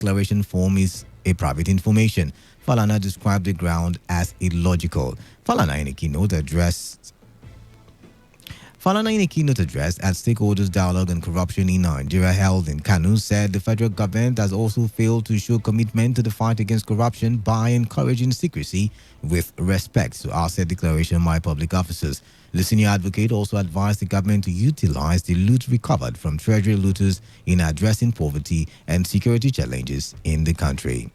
declaration form is a private information. Falana described the ground as illogical. Falana, in a keynote address, Falana, in a keynote address at Stakeholders Dialogue on Corruption in Nigeria held in Kanu, said the federal government has also failed to show commitment to the fight against corruption by encouraging secrecy with respect to asset declaration by public officers. The senior advocate also advised the government to utilize the loot recovered from treasury looters in addressing poverty and security challenges in the country.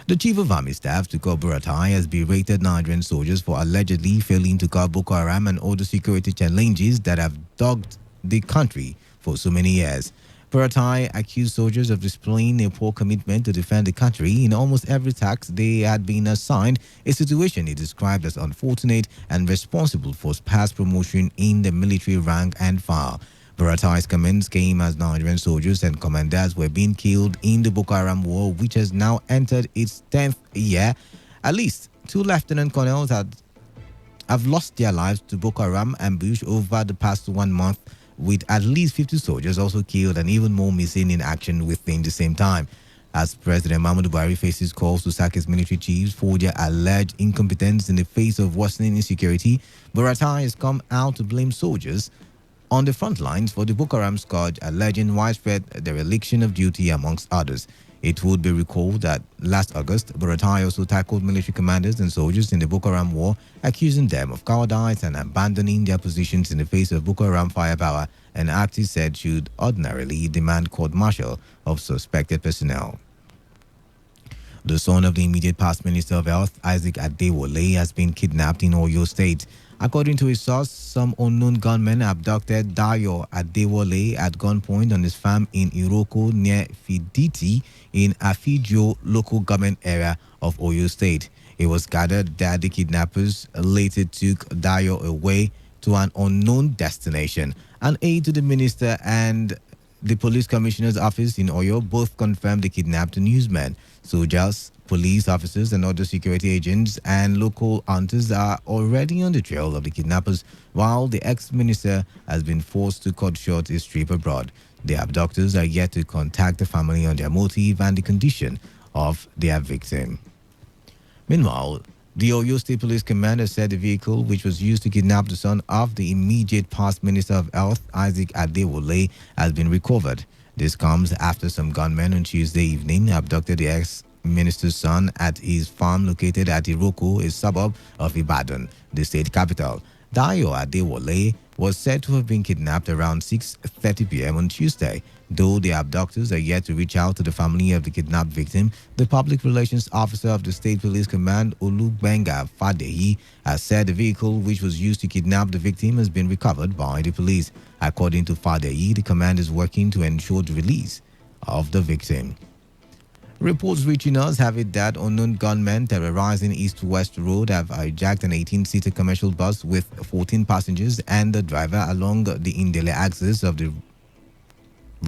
The Chief of Army Staff, Tukur Buratai, has berated Nigerian soldiers for allegedly failing to curb Boko Haram and other security challenges that have dogged the country for so many years. Buratai accused soldiers of displaying a poor commitment to defend the country in almost every task they had been assigned, a situation he described as unfortunate and responsible for past promotion in the military rank and file. Buratai's comments came as Nigerian soldiers and commanders were being killed in the Boko Haram war, which has now entered its 10th year. At least 2 lieutenant colonels have lost their lives to Boko Haram ambush over the past 1 month, with at least 50 soldiers also killed and even more missing in action within the same time. As President Muhammadu Buhari faces calls to sack his military chiefs for their alleged incompetence in the face of worsening insecurity, Buratai has come out to blame soldiers on the front lines for the Boko Haram scourge, alleging widespread dereliction of duty amongst others. It would be recalled that last August, Buratai also tackled military commanders and soldiers in the Boko Haram war, accusing them of cowardice and abandoning their positions in the face of Boko Haram firepower, an act he said should ordinarily demand court-martial of suspected personnel. The son of the immediate past Minister of Health, Isaac Adewole, has been kidnapped in Oyo State. According to a source, some unknown gunmen abducted Dayo Adewole at gunpoint on his farm in Iroko near Fiditi in Afijo local government area of Oyo State. It was gathered that the kidnappers later took Dayo away to an unknown destination. An aide to the minister and the police commissioner's office in Oyo both confirmed the kidnapped newsmen. Soldiers, police officers and other security agents and local hunters are already on the trail of the kidnappers, while the ex-minister has been forced to cut short his trip abroad. The abductors are yet to contact the family on their motive and the condition of their victim. Meanwhile, the Oyo State Police Commander said the vehicle, which was used to kidnap the son of the immediate past Minister of Health, Isaac Adewole, has been recovered. This comes after some gunmen on Tuesday evening abducted the ex-minister's son at his farm located at Iroko, a suburb of Ibadan, the state capital. Dayo Adewole was said to have been kidnapped around 6:30 p.m. on Tuesday. Though the abductors are yet to reach out to the family of the kidnapped victim, the public relations officer of the State Police Command, Olubenga Fadehi, has said the vehicle which was used to kidnap the victim has been recovered by the police. According to Fadehi, the command is working to ensure the release of the victim. Reports reaching us have it that unknown gunmen terrorizing East-West Road have hijacked an 18-seater commercial bus with 14 passengers and the driver along the Indele axis of the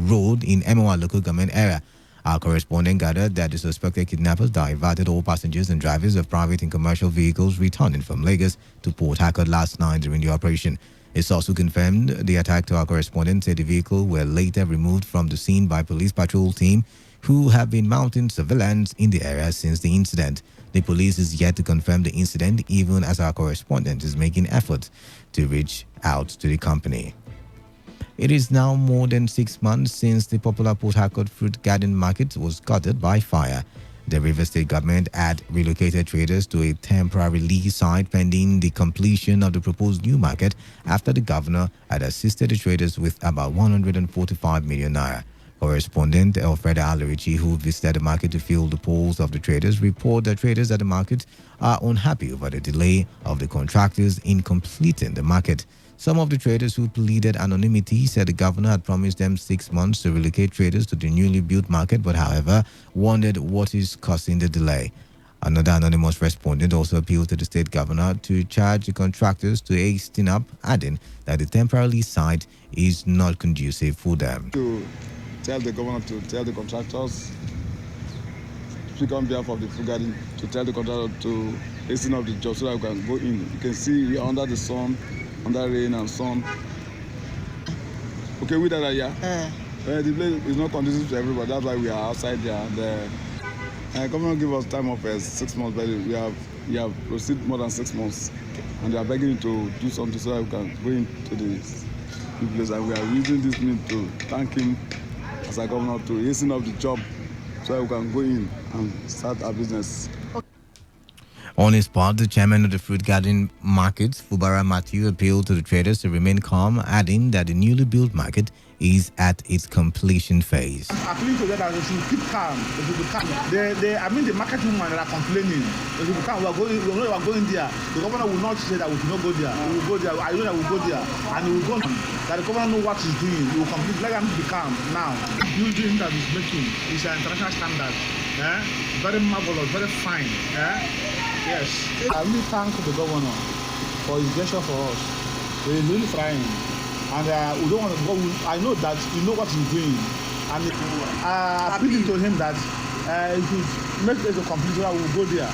road in Emewa local government area. Our correspondent gathered that the suspected kidnappers diverted all passengers and drivers of private and commercial vehicles returning from Lagos to Port Harcourt last night during the operation. It's also confirmed the attack to our correspondent said the vehicle were later removed from the scene by police patrol team who have been mounting surveillance in the area since the incident. The police is yet to confirm the incident, even as our correspondent is making efforts to reach out to the company. It is now more than 6 months since the popular Port Harcourt Fruit Garden Market was gutted by fire. The River State government had relocated traders to a temporary lease site pending the completion of the proposed new market after the governor had assisted the traders with about 145 million naira. Correspondent Elfreda Alerici, who visited the market to fill the polls of the traders, report that traders at the market are unhappy over the delay of the contractors in completing the market. Some of the traders who pleaded anonymity said the governor had promised them 6 months to relocate traders to the newly built market, but however, wondered what is causing the delay. Another anonymous respondent also appealed to the state governor to charge the contractors to hasten up, adding that the temporary site is not conducive for them. To tell the governor to tell the contractors, speak on behalf of the food garden, to tell the contractor to hasten up the job so that we can go in. You can see we are under the sun, under rain and sun. Okay, with that, yeah. The place is not conducive to everybody. That's why we are outside there. And government give us time of 6 months, but we have proceeded more than 6 months, and they are begging to do something so that we can go into this new place. And we are using this means to thank him as a governor to hasten up the job so that we can go in and start our business. On his part, the chairman of the fruit garden markets, Fubara Matthew, appealed to the traders to remain calm, adding that the newly built market is at its completion phase. Appealing to them that they should keep calm. They should be calm. The market women that are complaining, they should be calm. We are going there. The governor will not say that we should not go there. We will go there. I know that we will go there, and he will go. That the governor know what he's doing. He will complete. Let them be calm now. The building that he's making is an international standard. Very marvelous, very fine. Yes. I really thank the governor for his gesture for us. He is really trying. And we don't want to go. I know that he knows what he's doing. And appealing to him that he should make it a complete so that we will go there.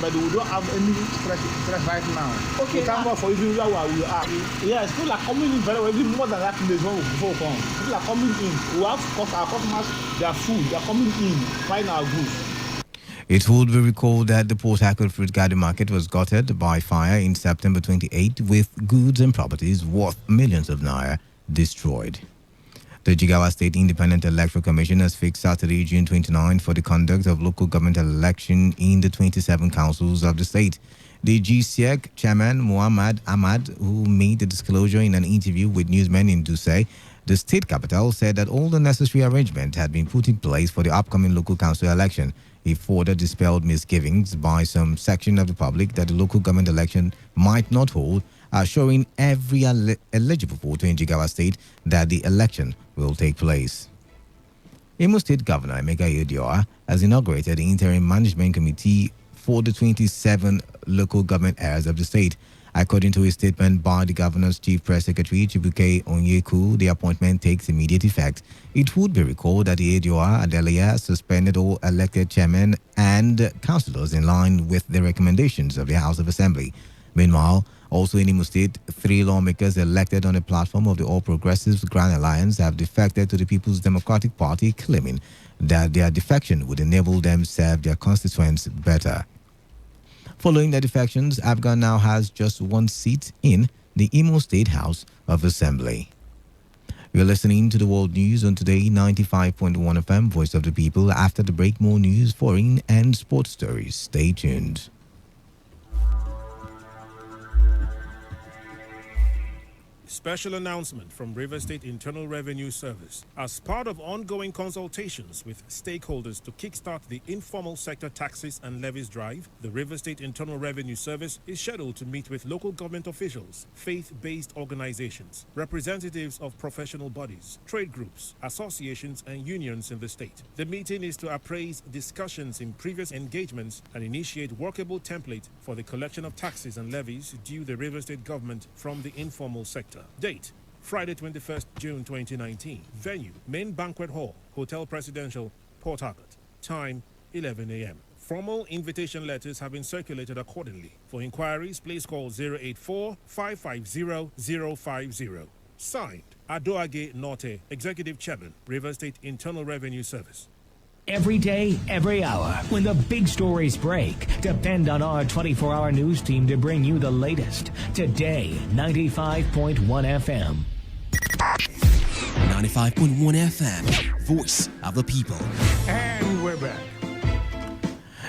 But we don't have any stress right now. Okay. Thank God for even where we are. Yes, people are coming in very well, even more than that place before we come. People are coming in. We have our customers, their food, they are coming in, buying our goods. It would be recalled that the Port Harcourt Fruit Garden Market was gutted by fire in September 28, with goods and properties worth millions of naira destroyed. The Jigawa State Independent Electoral Commission has fixed Saturday, June 29 for the conduct of local government election in the 27 councils of the state. The GCEC chairman, Muhammad Ahmad, who made the disclosure in an interview with newsmen in Dusai, the state capital, said that all the necessary arrangements had been put in place for the upcoming local council election. He further dispelled misgivings by some section of the public that the local government election might not hold, assuring every eligible voter in Jigawa State that the election will take place. Imo State Governor Emeka Yodioa has inaugurated the Interim Management Committee for the 27 local government areas of the state. According to a statement by the governor's chief press secretary, Chibuke Onyeku, the appointment takes immediate effect. It would be recalled that the ADOR Adelia suspended all elected chairmen and councillors in line with the recommendations of the House of Assembly. Meanwhile, also in Imo State, 3 lawmakers elected on the platform of the All Progressives Grand Alliance have defected to the People's Democratic Party, claiming that their defection would enable them serve their constituents better. Following the defections, Afghan now has just 1 seat in the Imo State House of Assembly. You're listening to the World News on Today 95.1 FM, Voice of the People. After the break, more news, foreign and sports stories. Stay tuned. Special announcement from River State Internal Revenue Service. As part of ongoing consultations with stakeholders to kickstart the informal sector taxes and levies drive, the River State Internal Revenue Service is scheduled to meet with local government officials, faith-based organizations, representatives of professional bodies, trade groups, associations, and unions in the state. The meeting is to appraise discussions in previous engagements and initiate workable template for the collection of taxes and levies due the River State government from the informal sector. Date: Friday 21st June 2019. Venue: Main Banquet Hall, Hotel Presidential, Port Harcourt. Time: 11 a.m. Formal invitation letters have been circulated accordingly. For inquiries, please call 084-550-050. Signed, Adoage Norte, Executive Chairman, River State Internal Revenue Service. Every day, every hour, when the big stories break, depend on our 24-hour news team to bring you the latest. Today, 95.1 FM. 95.1 FM, Voice of the People. And we're back.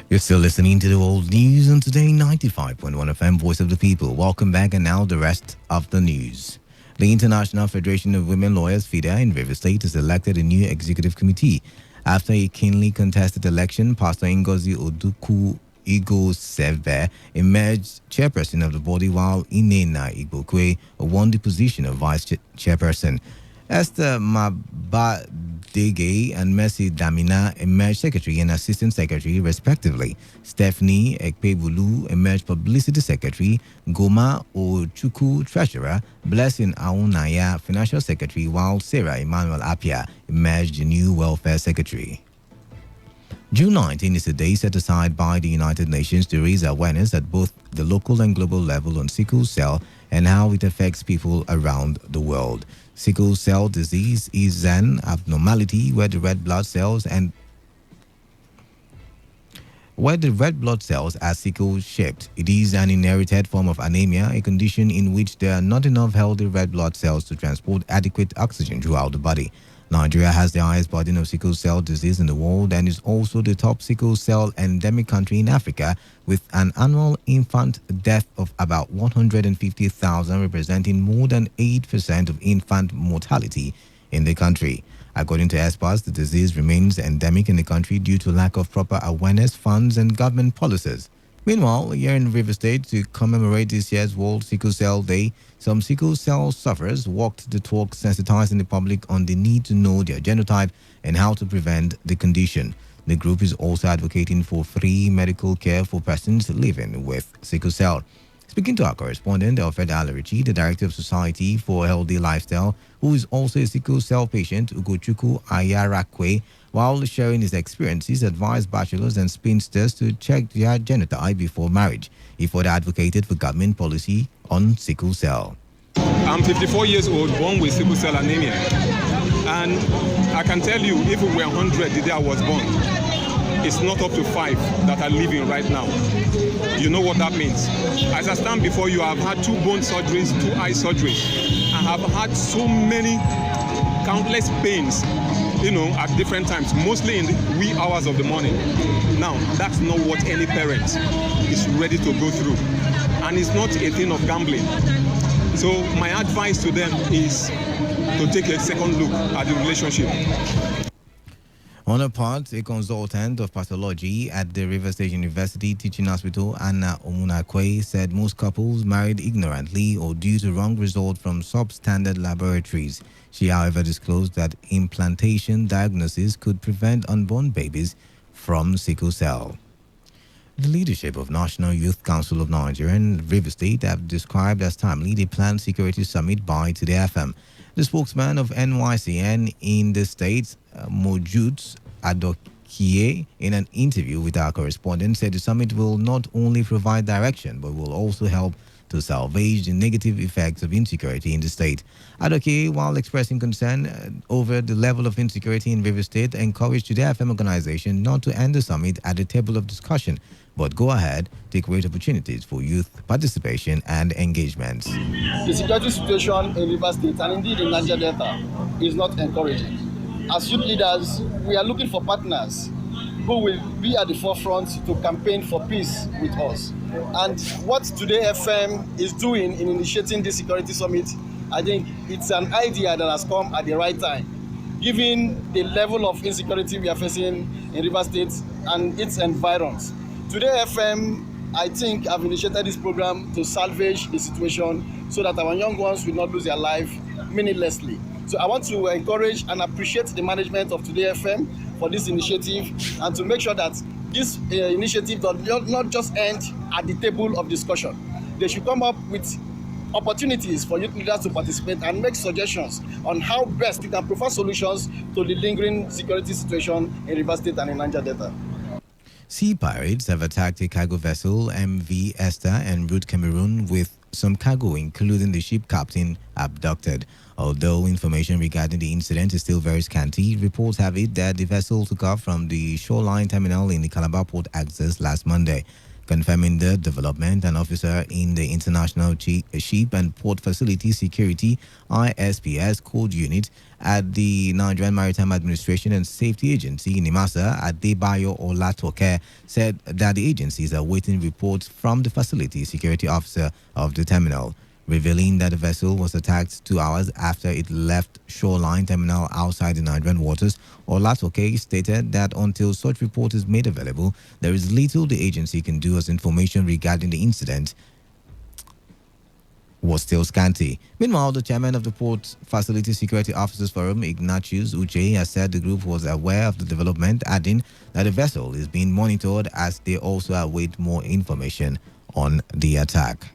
You're still listening to the World News on Today 95.1 FM, Voice of the People. Welcome back, and now the rest of the news. The International Federation of Women Lawyers, FIDA, in River State has elected a new executive committee. After a keenly contested election, Pastor Ngozi Oduku Igo Sevbe emerged chairperson of the body, while Inena Igbokwe won the position of vice chairperson. Esther Mabadege and Mercy Damina emerged secretary and assistant secretary, respectively. Stephanie Ekpebulu emerged publicity secretary, Goma Ochuku treasurer, Blessing Aunaya financial secretary, while Sarah Emmanuel Apia emerged new welfare secretary. June 19 is a day set aside by the United Nations to raise awareness at both the local and global level on sickle cell and how it affects people around the world. Sickle cell disease is an abnormality where the red blood cells are sickle-shaped. It is an inherited form of anemia, a condition in which there are not enough healthy red blood cells to transport adequate oxygen throughout the body. Nigeria has the highest burden of sickle cell disease in the world and is also the top sickle cell endemic country in Africa, with an annual infant death of about 150,000, representing more than 8% of infant mortality in the country. According to experts, the disease remains endemic in the country due to lack of proper awareness, funds, and government policies. Meanwhile, here in River State, to commemorate this year's World Sickle Cell Day, some sickle cell sufferers walked the talk, sensitizing the public on the need to know their genotype and how to prevent the condition. The group is also advocating for free medical care for persons living with sickle cell. Speaking to our correspondent, Alfred Alarichi, the Director of Society for a Healthy Lifestyle, who is also a sickle cell patient, Ugochukwu Ayarakwe, while sharing his experiences, advised bachelors and spinsters to check their genotype before marriage. He further advocated for government policy on sickle cell. I'm 54 years old, born with sickle cell anemia. And I can tell you, if we were 100 the day I was born, it's not up to 5 that are living right now. You know what that means. As I stand before you, I've had 2 bone surgeries, 2 eye surgeries. I have had so many countless pains, at different times, mostly in the wee hours of the morning. Now, that's not what any parent is ready to go through. And it's not a thing of gambling. So my advice to them is to take a second look at the relationship. On her part, a consultant of pathology at the River State University Teaching Hospital, Anna Omunakwe, said most couples married ignorantly or due to wrong results from substandard laboratories. She, however, disclosed that implantation diagnosis could prevent unborn babies from sickle cell. The leadership of National Youth Council of Nigeria and River State have described as timely the planned security summit by Today.fm. The spokesman of NYCN in the state, Mojut Adokie, in an interview with our correspondent, said the summit will not only provide direction but will also help to salvage the negative effects of insecurity in the state. Adokie, while expressing concern over the level of insecurity in River State, encouraged Today.fm organization not to end the summit at the table of discussion, but go ahead, take great opportunities for youth participation and engagement. The security situation in River State and indeed in Niger Delta is not encouraging. As youth leaders, we are looking for partners who will be at the forefront to campaign for peace with us. And what Today FM is doing in initiating this security summit, I think it's an idea that has come at the right time, given the level of insecurity we are facing in River State and its environs. Today FM, I think, have initiated this program to salvage the situation so that our young ones will not lose their life meaninglessly. So I want to encourage and appreciate the management of Today FM for this initiative and to make sure that this initiative does not just end at the table of discussion. They should come up with opportunities for youth leaders to participate and make suggestions on how best we can provide solutions to the lingering security situation in River State and in Niger Delta. Sea pirates have attacked a cargo vessel, MV Esther, en route Cameroon, with some cargo, including the ship captain, abducted. Although information regarding the incident is still very scanty, reports have it that the vessel took off from the shoreline terminal in the Calabar Port Access last Monday. Confirming the development, an officer in the International Ship and Port Facility Security ISPS Code Unit at the Nigerian Maritime Administration and Safety Agency in Nimasa, Adebayo Olatoke, said that the agencies are awaiting reports from the facility security officer of the terminal, revealing that the vessel was attacked 2 hours after it left shoreline terminal outside the Nigerian waters. Olatoke stated that until such report is made available, there is little the agency can do as information regarding the incident was still scanty. Meanwhile, the chairman of the Port Facility Security Officers Forum, Ignatius Uche, has said the group was aware of the development, adding that the vessel is being monitored as they also await more information on the attack.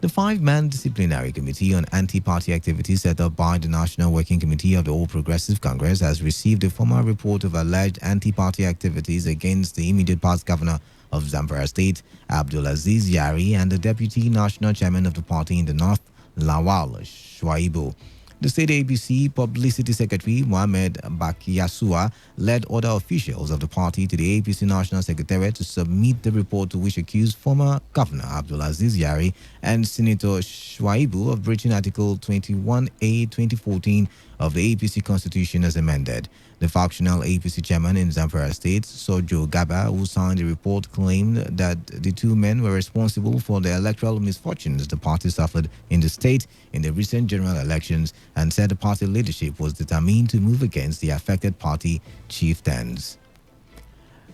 The five-man disciplinary committee on anti-party activities set up by the National Working Committee of the All Progressive Congress has received a formal report of alleged anti-party activities against the immediate past governor of Zamfara State, Abdulaziz Yari, and the deputy national chairman of the party in the north, Lawal Shwaibu. The state APC publicity secretary, Mohamed Bakiyasua, led other officials of the party to the APC National Secretariat to submit the report, to which accused former Governor Abdulaziz Yari and Senator Shwaibu of breaching Article 21A 2014 of the APC Constitution as amended. The factional APC chairman in Zamfara State, Sojo Gaba, who signed the report, claimed that the two men were responsible for the electoral misfortunes the party suffered in the state in the recent general elections, and said the party leadership was determined to move against the affected party chieftains.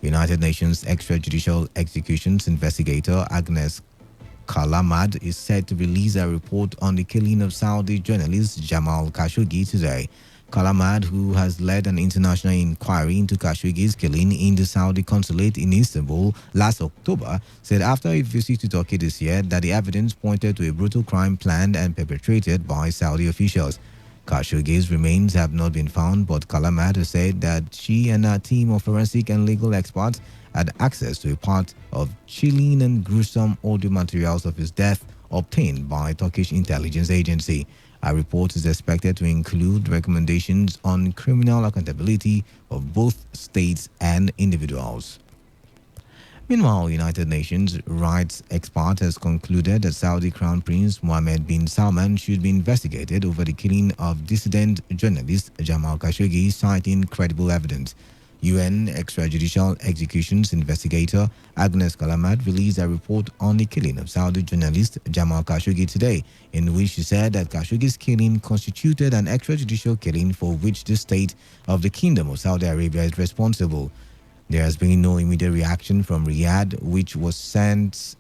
United Nations extrajudicial executions investigator Agnes Kalamad is said to release a report on the killing of Saudi journalist Jamal Khashoggi today. Kalamad, who has led an international inquiry into Khashoggi's killing in the Saudi consulate in Istanbul last October, said after a visit to Turkey this year that the evidence pointed to a brutal crime planned and perpetrated by Saudi officials. Khashoggi's remains have not been found, but Kalamad has said that she and her team of forensic and legal experts had access to a part of chilling and gruesome audio materials of his death obtained by Turkish intelligence agency. A report is expected to include recommendations on criminal accountability of both states and individuals. Meanwhile, United Nations rights expert has concluded that Saudi Crown Prince Mohammed bin Salman should be investigated over the killing of dissident journalist Jamal Khashoggi, citing credible evidence. UN extrajudicial executions investigator Agnes Kalamad released a report on the killing of Saudi journalist Jamal Khashoggi today, in which she said that Khashoggi's killing constituted an extrajudicial killing for which the state of the Kingdom of Saudi Arabia is responsible. There has been no immediate reaction from Riyadh, which was sent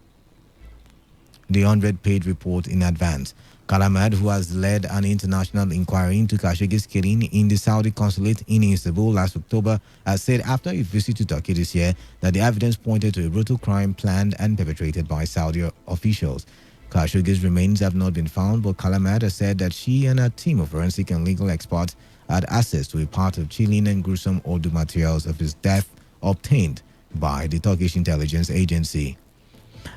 the 100-page report in advance. Kalamad, who has led an international inquiry into Khashoggi's killing in the Saudi consulate in Istanbul last October, has said after a visit to Turkey this year that the evidence pointed to a brutal crime planned and perpetrated by Saudi officials. Khashoggi's remains have not been found, but Kalamad has said that she and her team of forensic and legal experts had access to a part of chilling and gruesome audio materials of his death obtained by the Turkish intelligence agency.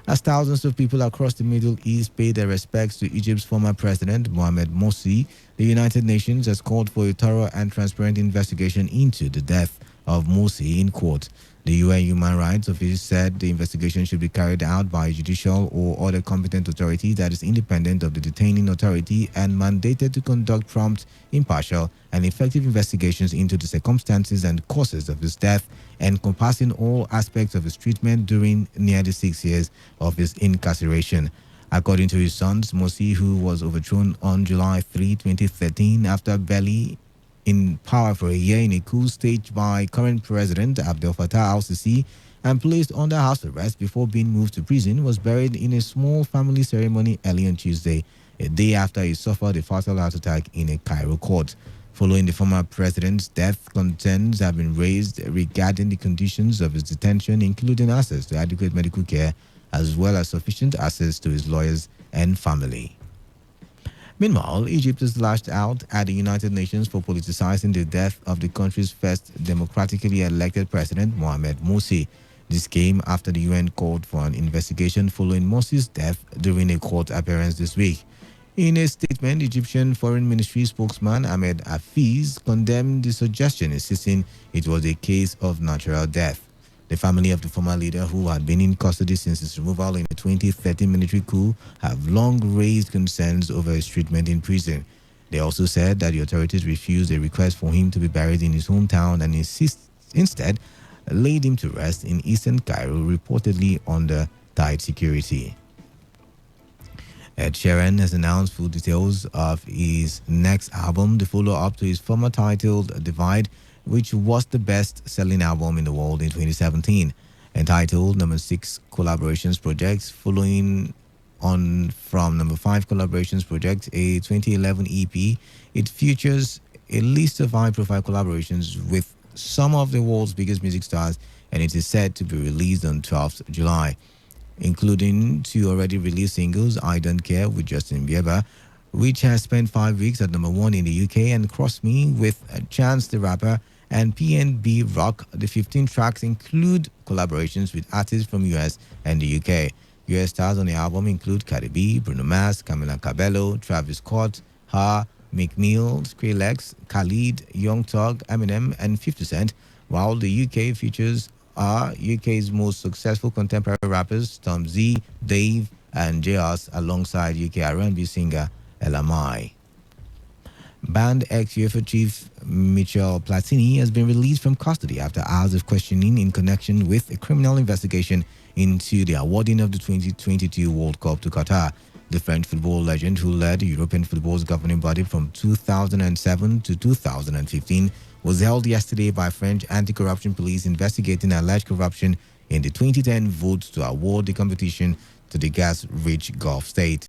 As thousands of people across the Middle East pay their respects to Egypt's former president, Mohamed Morsi, the United Nations has called for a thorough and transparent investigation into the death of Morsi in court. The UN Human Rights Office said the investigation should be carried out by a judicial or other competent authority that is independent of the detaining authority and mandated to conduct prompt, impartial, and effective investigations into the circumstances and causes of his death, encompassing all aspects of his treatment during nearly 6 years of his incarceration. According to his sons, Morsi, who was overthrown on July 3, 2013, after barely in power for a year in a coup staged by current President Abdel Fattah al-Sisi and placed under house arrest before being moved to prison, was buried in a small family ceremony early on Tuesday, a day after he suffered a fatal heart attack in a Cairo court. Following the former president's death, concerns have been raised regarding the conditions of his detention, including access to adequate medical care, as well as sufficient access to his lawyers and family. Meanwhile, Egypt has lashed out at the United Nations for politicizing the death of the country's first democratically elected president, Mohamed Morsi. This came after the UN called for an investigation following Morsi's death during a court appearance this week. In a statement, Egyptian Foreign Ministry spokesman Ahmed Hafiz condemned the suggestion, insisting it was a case of natural death. The family of the former leader, who had been in custody since his removal in the 2013 military coup, have long raised concerns over his treatment in prison. They also said that the authorities refused a request for him to be buried in his hometown and instead laid him to rest in eastern Cairo, reportedly under tight security. Ed Sheeran has announced full details of his next album, the follow-up to his former titled Divide, which was the best-selling album in the world in 2017. Entitled Number 6 Collaborations Project, following on from Number 5 Collaborations Project, a 2011 EP, it features a list of high-profile collaborations with some of the world's biggest music stars, and it is set to be released on 12th July. including two already released singles, I Don't Care with Justin Bieber, which has spent 5 weeks at number 1 in the UK, and Cross Me with Chance the Rapper and PNB Rock. The 15 tracks include collaborations with artists from US and the UK. US stars on the album include Cardi B, Bruno Mars, Camila Cabello, Travis Scott, Ha, Meek Mill, Skrillex, Khalid, Young Thug, Eminem, and 50 Cent, while the UK features are UK's most successful contemporary rappers Tom Z, Dave, and JS, alongside UK R&B singer LMI. Band ex-UEFA chief Michel Platini has been released from custody after hours of questioning in connection with a criminal investigation into the awarding of the 2022 World Cup to Qatar. The French football legend, who led European football's governing body from 2007 to 2015, was held yesterday by French anti-corruption police investigating alleged corruption in the 2010 vote to award the competition to the gas-rich Gulf state.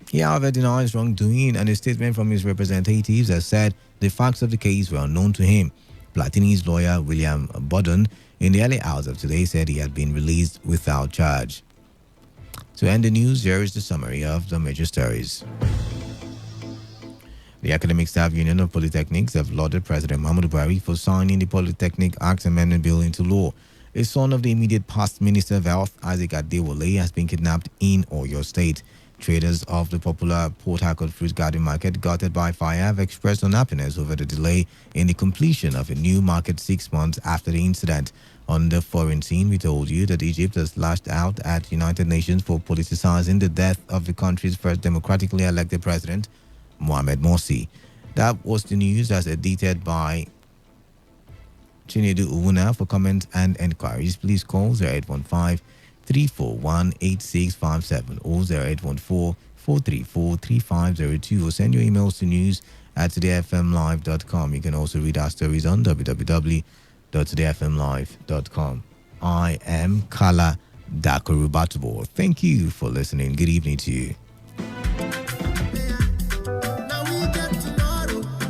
He, however, denies wrongdoing, and a statement from his representatives has said the facts of the case were unknown to him. Platini's lawyer, William Bodden, in the early hours of today said he had been released without charge. To end the news, here is the summary of the major stories. The Academic Staff Union of Polytechnics have lauded President Muhammadu Buhari for signing the Polytechnic Act Amendment Bill into law. A son of the immediate past Minister of Health, Isaac Adewale, has been kidnapped in Oyo State. Traders of the popular Port Harcourt Fruit Garden Market, gutted by fire, have expressed unhappiness over the delay in the completion of a new market 6 months after the incident. On the foreign scene, we told you that Egypt has lashed out at United Nations for politicizing the death of the country's first democratically elected president, Mohamed Morsi. That was the news as edited by Chinedu Uwuna. For comments and enquiries, please call 0815-341-8657 or 0814-434-3502 or send your emails to news@todayfmlive.com. You can also read our stories on www.todayfmlive.com. I am Kala Dakorubatubo. Thank you for listening. Good evening to you.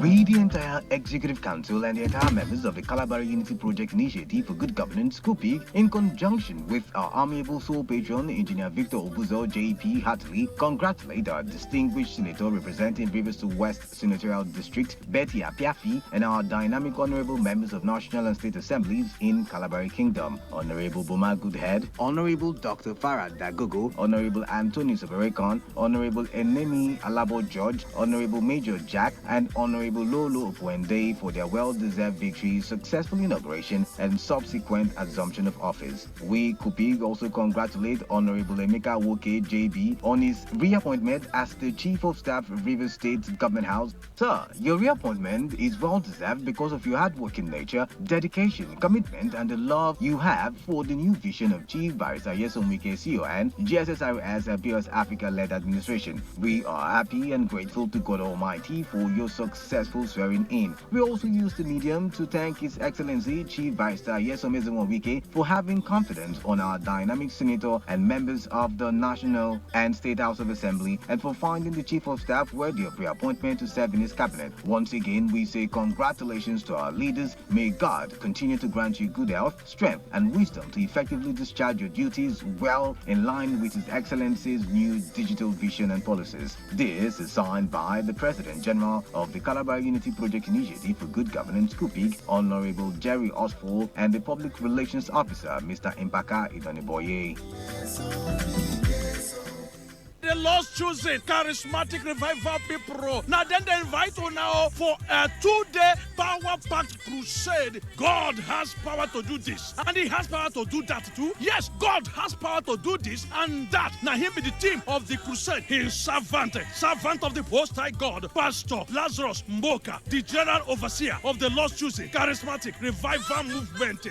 We, the entire Executive Council and the entire members of the Calabar Unity Project Initiative for Good Governance, COPIG, in conjunction with our amiable soul patron, Engineer Victor Obuzo, JP, heartily congratulate our distinguished senator representing Rivers West Senatorial District, Betty Apiafi, and our dynamic honorable members of National and State Assemblies in Calabar Kingdom, Honorable Boma Goodhead, Honorable Dr. Farad Dagogo, Honorable Anthony Soberekon, Honorable Enemi Alabo George, Honorable Major Jack, and Honorable Lolo Opuende for their well-deserved victory, successful inauguration, and subsequent assumption of office. We, COPIG, also congratulate Honorable Emeka Woke JB on his reappointment as the Chief of Staff of Rivers State Government House. Sir, your reappointment is well-deserved because of your hard-working nature, dedication, commitment, and the love you have for the new vision of Chief Barrister Yesomike CON, GSSRS BS Africa-led administration. We are happy and grateful to God Almighty for your successful swearing in. We also use the medium to thank His Excellency Chief Barrister Yesom Wike for having confidence on our dynamic senator and members of the National and State House of Assembly, and for finding the Chief of Staff worthy of reappointment to serve in his cabinet. Once again, we say congratulations to our leaders. May God continue to grant you good health, strength, and wisdom to effectively discharge your duties well in line with His Excellency's new digital vision and policies. This is signed by the President General of the Calabar Unity Project Initiative for Good Governance, COPIG, Honorable Jerry Oswald, and the Public Relations Officer, Mr. Impaka Idoniboye. The Lost Choosing Charismatic Revival People. Now then they invite you now for a 2-day power-packed crusade. God has power to do this, and He has power to do that too. Yes, God has power to do this and that. Now Him be the team of the crusade. His servant of the Most High God, Pastor Lazarus Mboka, the General Overseer of the Lost Choosing Charismatic Revival Movement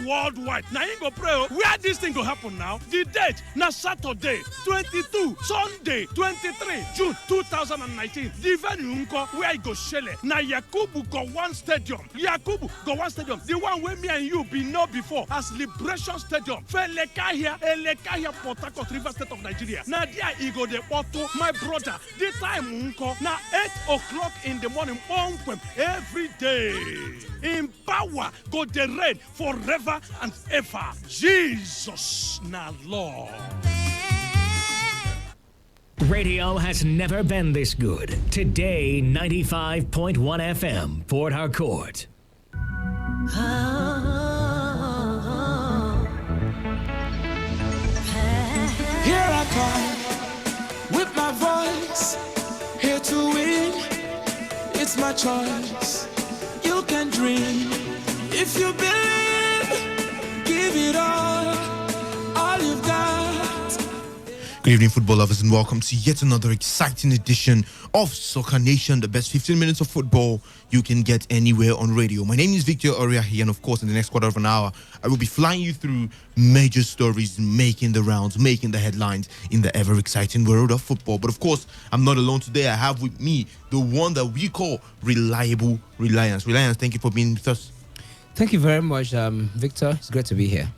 worldwide. Now He go pray where this thing go happen now. The date now Saturday 22. So Sunday, 23 June 2019. The venue where I go shele na Yakubu Gowon Stadium. Yakubu Gowon Stadium, the one where me and you been know before as Liberation Stadium. Elekahia, Port Harcourt, River State of Nigeria. Now there he go the Porto, my brother. The time now 8 o'clock in the morning, every day. In power go the rain forever and ever. Jesus na Lord. Radio has never been this good. Today, 95.1 FM, Port Harcourt. Here I come with my voice, here to win. It's my choice. You can dream if you believe. Give it all you've got. Good evening, football lovers, and welcome to yet another exciting edition of Soccer Nation, the best 15 minutes of football you can get anywhere on radio. My name is Victor Oriahi, and of course, in the next quarter of an hour, I will be flying you through major stories making the rounds, making the headlines in the ever-exciting world of football. But of course, I'm not alone today. I have with me the one that we call Reliable Reliance. Reliance, thank you for being with us. Thank you very much, Victor. It's great to be here.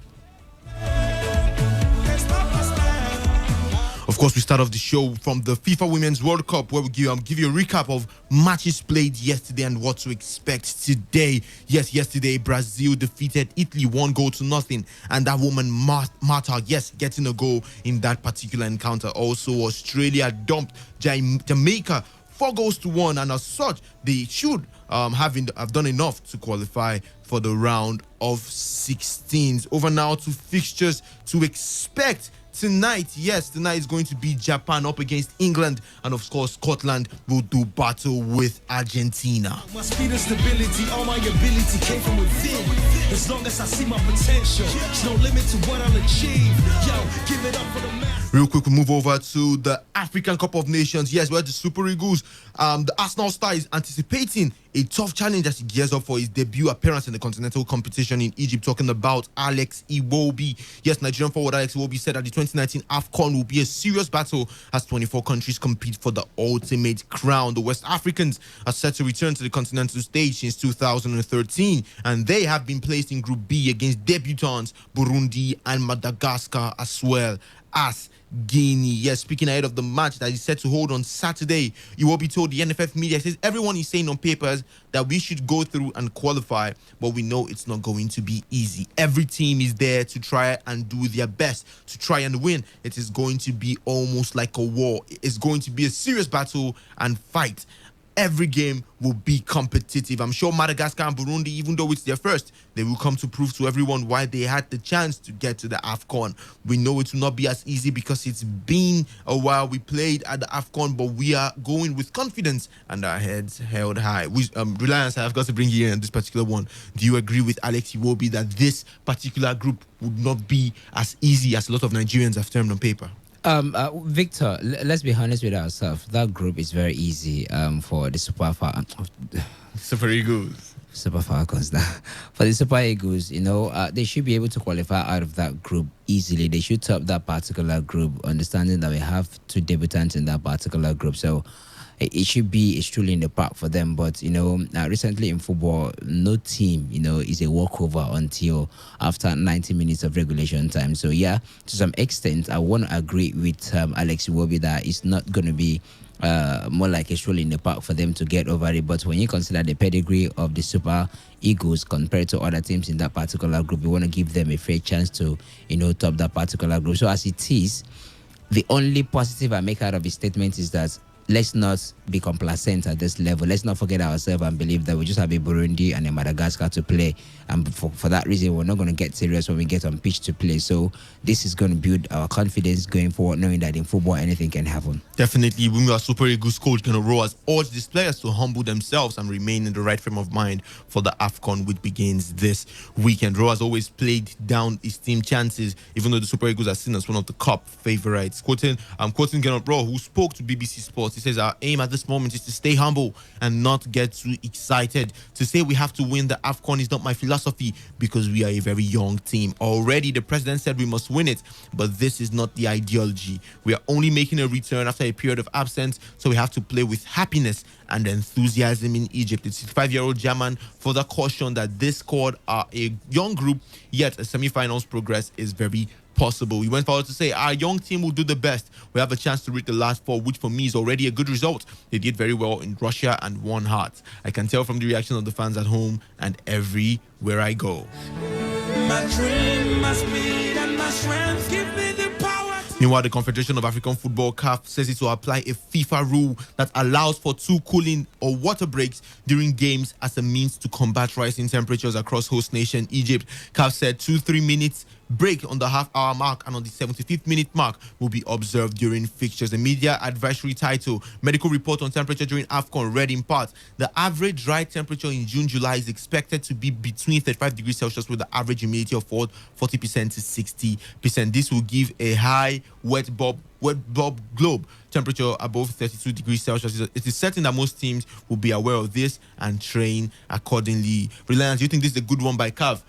Of course, we start off the show from the FIFA Women's World Cup, where we give you a recap of matches played yesterday and what to expect today. Yes, yesterday, Brazil defeated Italy 1-0, and that woman, Marta, getting a goal in that particular encounter. Also, Australia dumped Jamaica 4-1, and as such, they should have done enough to qualify for the round of 16s. Over now to fixtures to expect tonight. Yes, tonight is going to be Japan up against England, and of course Scotland will do battle with Argentina. My speed and stability, all my ability came from within. As long as I see my potential, there's no limit to what I'll achieve. Yo, give it up for the man. Real quick, we move over to the African Cup of Nations. Yes, where the Super Eagles, the Arsenal star, is anticipating a tough challenge as he gears up for his debut appearance in the continental competition in Egypt. Talking about Alex Iwobi. Yes, Nigerian forward Alex Iwobi said that the 2019 AFCON will be a serious battle as 24 countries compete for the ultimate crown. The West Africans are set to return to the continental stage since 2013, and they have been placed in Group B against debutants Burundi and Madagascar, as well as Guinea. Yes, speaking ahead of the match that is set to hold on Saturday, Iwobi told the NFF media, says everyone is saying on papers that we should go through and qualify, but we know it's not going to be easy. Every team is there to try and do their best to try and win. It is going to be almost like a war. It's going to be a serious battle and fight. Every game will be competitive. I'm sure Madagascar and Burundi, even though it's their first, they will come to prove to everyone why they had the chance to get to the AFCON. We know it will not be as easy because it's been a while we played at the AFCON, but we are going with confidence and our heads held high. Reliance, I've got to bring you in on this particular one. Do you agree with Alex Iwobi that this particular group would not be as easy as a lot of Nigerians have termed on paper? Victor, let's be honest with ourselves. That group is very easy for the Super Eagles. Super Falcons. For the Super Eagles, they should be able to qualify out of that group easily. They should top that particular group, understanding that we have two debutants in that particular group. So it should be a stroll in the park for them. But, recently in football, no team, is a walkover until after 90 minutes of regulation time. So, yeah, to some extent, I want to agree with Alex Iwobi that it's not going to be more like a stroll in the park for them to get over it. But when you consider the pedigree of the Super Eagles compared to other teams in that particular group, you want to give them a fair chance to, top that particular group. So as it is, the only positive I make out of his statement is that let's not be complacent at this level. Let's not forget ourselves and believe that we just have a Burundi and a Madagascar to play. And for that reason, we're not going to get serious when we get on pitch to play. So this is going to build our confidence going forward, knowing that in football, anything can happen. Definitely. When we are Super Eagles coach, Rowe has urged these players to humble themselves and remain in the right frame of mind for the AFCON, which begins this weekend. Rowe has always played down his team chances, even though the Super Eagles are seen as one of the cup favorites. I'm quoting Rowe, who spoke to BBC Sports. He says our aim at this moment is to stay humble and not get too excited. To say we have to win the AFCON is not my philosophy because we are a very young team. Already, the president said we must win it, but this is not the ideology. We are only making a return after a period of absence, so we have to play with happiness and enthusiasm in Egypt. The 65-year-old German further cautioned that this squad are a young group, yet a semi-finals progress is very possible. He went forward to say, our young team will do the best. We have a chance to reach the last four, which for me is already a good result. They did very well in Russia and won hearts. I can tell from the reaction of the fans at home and everywhere I go. My dream, my speed, and my strength give me the power. Meanwhile, the Confederation of African Football CAF says it will apply a FIFA rule that allows for 2 cooling or water breaks during games as a means to combat rising temperatures across host nation Egypt. CAF said 2-3 minutes break on the half-hour mark and on the 75th minute mark will be observed during fixtures. The media advisory title, Medical Report on Temperature during AFCON, read in part, the average dry temperature in June-July is expected to be between 35 degrees Celsius with the average humidity of 40% to 60%. This will give a high wet bulb globe temperature above 32 degrees Celsius. It is certain that most teams will be aware of this and train accordingly. Reliance, do you think this is a good one by CAF?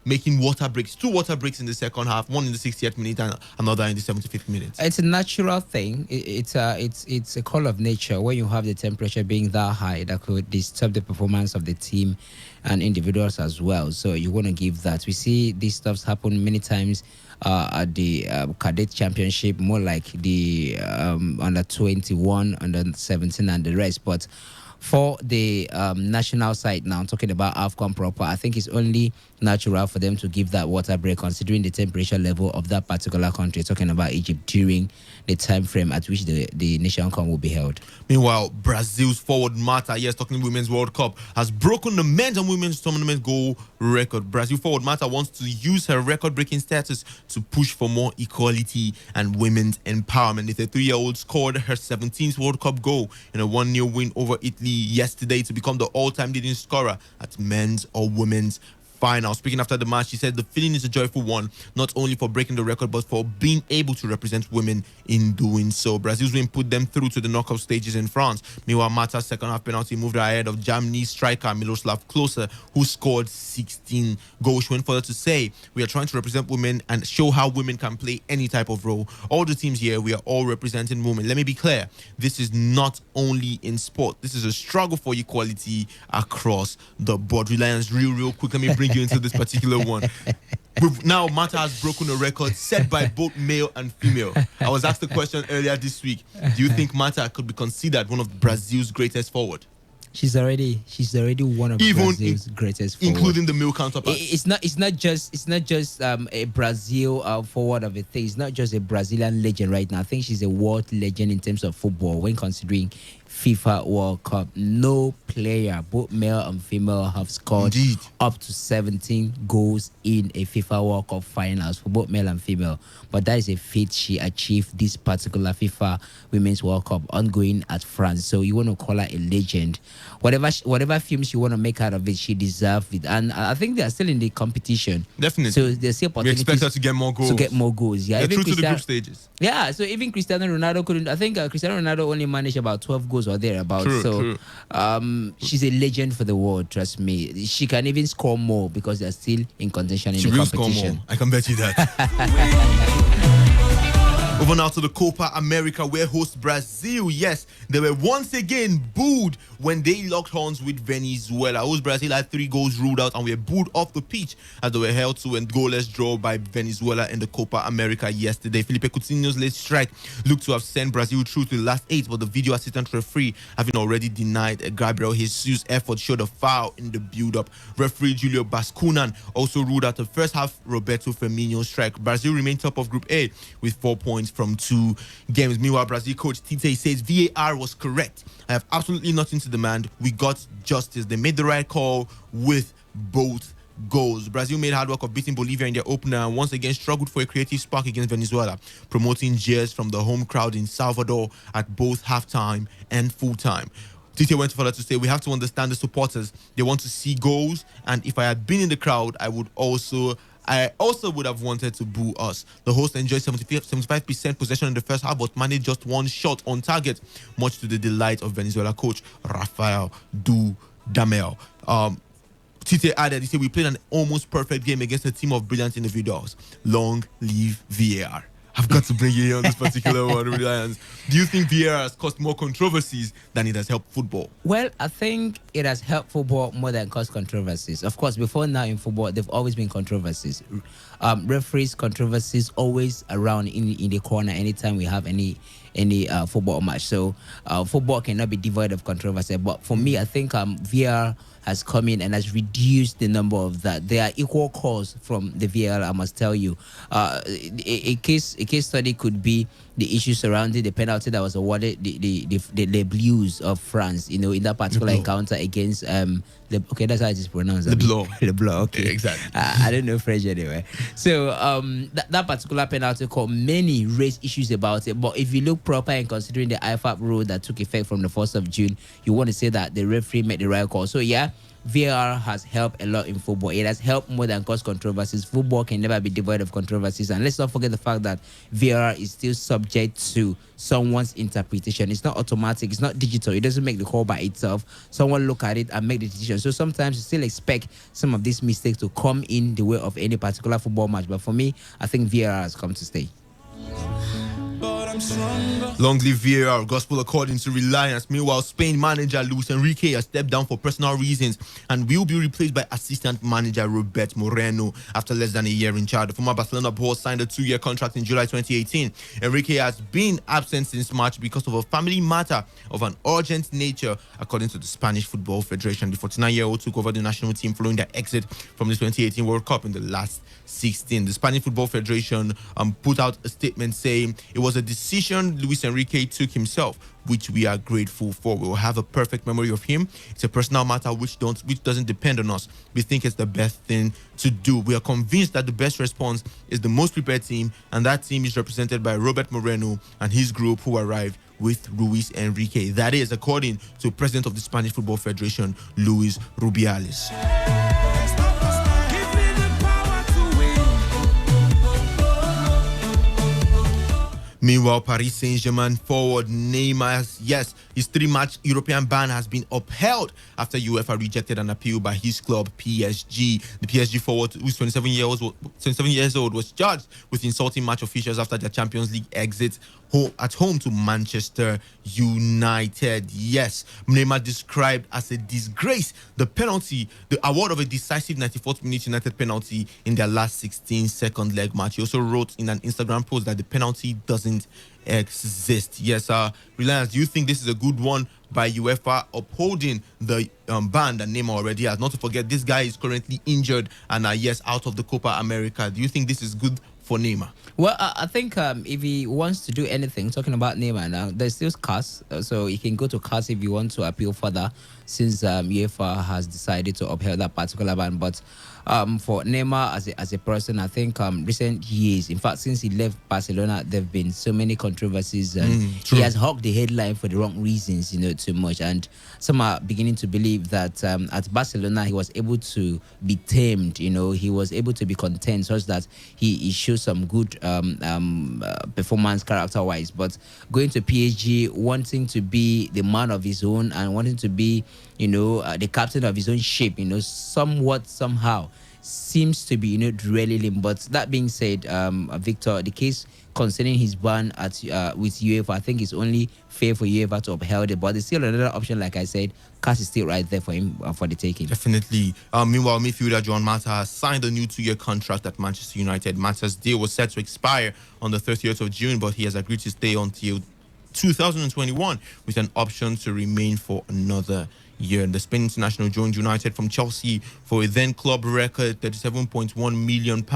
Making water breaks, 2 water breaks in the second half, one in the 60th minute and another in the 75th minute. It's a natural thing. It's a call of nature. When you have the temperature being that high, that could disturb the performance of the team and individuals as well. So you want to give that. We see these stuffs happen many times at the cadet championship, more like the under 21, under 17 and the rest. But for the national side now, talking about AFCON proper, I think it's only natural for them to give that water break considering the temperature level of that particular country, talking about Egypt, during the time frame at which the Nation Cup will be held. Meanwhile, Brazil's forward Mata, yes, talking Women's World Cup, has broken the men's and women's tournament goal record. Brazil forward Mata wants to use her record-breaking status to push for more equality and women's empowerment. The 33-year-old scored her 17th World Cup goal in a 1-0 win over Italy yesterday to become the all-time leading scorer at men's or women's final. Speaking after the match, she said the feeling is a joyful one, not only for breaking the record, but for being able to represent women in doing so. Brazil's win put them through to the knockout stages in France. Meanwhile, Mata's second half penalty moved her ahead of Germany's striker Miroslav Klose, who scored 16 goals. She went further to say, we are trying to represent women and show how women can play any type of role. All the teams here, we are all representing women. Let me be clear, this is not only in sport. This is a struggle for equality across the board. Reliance, real quick, let me bring you into this particular one. Now, Mata has broken a record set by both male and female. I was asked the question earlier this week. Do you think Mata could be considered one of Brazil's greatest forward? She's already one of Brazil's greatest forward, including the male counterparts. It's not just a Brazil forward of a thing. It's not just a Brazilian legend right now. I think she's a world legend in terms of football when considering FIFA World Cup. No player, both male and female, have scored up to 17 goals in a FIFA World Cup finals for both male and female. But that is a feat she achieved this particular FIFA Women's World Cup ongoing at France. So you want to call her a legend. Whatever films you want to make out of it, she deserves it. And I think they are still in the competition. Definitely. So there's still opportunities. We expect her to get more goals. Yeah, they're true to the group stages. Yeah, so even Cristiano Ronaldo couldn't. I think Cristiano Ronaldo only managed about 12 goals or thereabouts. True. She's a legend for the world, trust me. She can even score more because they're still in contention in the competition. Score more. I can bet you that. Over now to the Copa America, where host Brazil, yes, they were once again booed when they locked horns with Venezuela. Host Brazil had 3 goals ruled out and were booed off the pitch as they were held to a goalless draw by Venezuela in the Copa America yesterday. Felipe Coutinho's late strike looked to have sent Brazil through to the last 8, but the video assistant referee, having already denied Gabriel Jesus' effort, showed a foul in the build-up. Referee Julio Bascunan also ruled out the first half Roberto Firmino strike. Brazil remained top of Group A with 4 points from 2 games. Meanwhile, Brazil coach Tite says VAR was correct. I have absolutely nothing to demand. We got justice. They made the right call with both goals. Brazil made hard work of beating Bolivia in their opener and once again struggled for a creative spark against Venezuela, promoting jeers from the home crowd in Salvador at both halftime and full-time. Tite went further to say, we have to understand the supporters. They want to see goals, and if I had been in the crowd, I would also I also would have wanted to boo us. The host enjoyed 75% possession in the first half, but managed just one shot on target, much to the delight of Venezuela coach Rafael Dudamel. Tite added, he said, we played an almost perfect game against a team of brilliant individuals. Long live VAR. I've got to bring you in on this particular one, Reliance. Do you think VAR has caused more controversies than it has helped football? Well, I think it has helped football more than caused controversies. Of course, before now in football, there've always been controversies. Referees, controversies always around in the corner anytime we have any football match. So football cannot be devoid of controversy. But for me, I think VAR has come in and has reduced the number of that. There are equal calls from the VAR, I must tell you. A case study could be the issue surrounding the penalty that was awarded the Blues of France, in that particular encounter against okay, that's how it is pronounced. Le Bleu. Le Bleu, okay. Yeah, exactly. I don't know French anyway. So that particular penalty call, many raised issues about it. But if you look proper and considering the IFAB rule that took effect from the 1st of June, you want to say that the referee made the right call. So yeah, VAR has helped a lot in football. It has helped more than cause controversies. Football can never be devoid of controversies. And let's not forget the fact that VAR is still subject to someone's interpretation. It's not automatic. It's not digital. It doesn't make the call by itself. Someone look at it and make the decision. So sometimes you still expect some of these mistakes to come in the way of any particular football match. But for me, I think VAR has come to stay. Long live VAR, gospel according to Reliance. Meanwhile, Spain manager Luis Enrique has stepped down for personal reasons and will be replaced by assistant manager Robert Moreno after less than a year in charge. The former Barcelona boss signed a 2-year contract in July 2018. Enrique has been absent since March because of a family matter of an urgent nature, according to the Spanish Football Federation. The 49-year-old took over the national team following their exit from the 2018 World Cup in the last 16. The Spanish Football Federation put out a statement saying it was a decision Luis Enrique took himself, which we are grateful for. We will have a perfect memory of him. It's a personal matter which doesn't depend on us. We think it's the best thing to do. We are convinced that the best response is the most prepared team, and that team is represented by Robert Moreno and his group who arrived with Luis Enrique. That is according to President of the Spanish Football Federation, Luis Rubiales. Meanwhile, Paris Saint-Germain forward Neymar, his 3-match European ban has been upheld after UEFA rejected an appeal by his club PSG. The PSG forward, who's 27 years old, was charged with insulting match officials after their Champions League exit at home to Manchester United. Yes, Neymar described as a disgrace the award of a decisive 94th minute United penalty in their last 16-second leg match. He also wrote in an Instagram post that the penalty doesn't exist. Yes, Reliance, do you think this is a good one by UEFA upholding the ban that Neymar already has? Not to forget, this guy is currently injured and out of the Copa America. Do you think this is good for Neymar? Well, I think if he wants to do anything, talking about Neymar now, there's still CAS, so he can go to CAS if he wants to appeal further, since UEFA has decided to uphold that particular ban. But for Neymar as a person, I think recent years, in fact, since he left Barcelona, there have been so many controversies, and he has hogged the headline for the wrong reasons, too much. And some are beginning to believe that at Barcelona, he was able to be tamed, he was able to be content, such that he showed some good performance character-wise. But going to PSG, wanting to be the man of his own and wanting to be, the captain of his own ship, somewhat, somehow, seems to be, derailing him. But that being said, Victor, the case concerning his ban with UEFA, I think it's only fair for UEFA to uphold it. But there's still another option, like I said. CAS is still right there for him for the taking. Definitely. Meanwhile, midfielder Juan Mata has signed a new 2-year contract at Manchester United. Mata's deal was set to expire on the 30th of June, but he has agreed to stay until 2021 with an option to remain for another year. The Spain international joined United from Chelsea for a then club record £37.1 million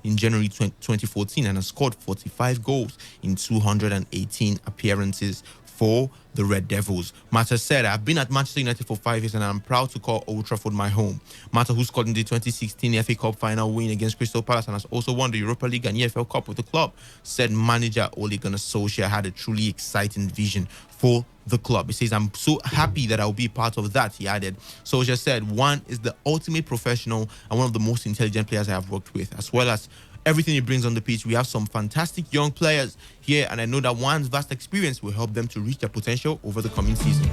in January 2014 and has scored 45 goals in 218 appearances for the Red Devils. Mata said, I've been at Manchester United for 5 years and I'm proud to call Old Trafford my home. Mata, who scored in the 2016 FA Cup final win against Crystal Palace and has also won the Europa League and EFL Cup with the club, said manager Ole Gunnar Solskjaer had a truly exciting vision for the club. He says, I'm so happy that I'll be part of that, he added. Solskjaer said, Juan is the ultimate professional and one of the most intelligent players I have worked with, as well as everything he brings on the pitch. We have some fantastic young players here, and I know that Juan's vast experience will help them to reach their potential over the coming seasons.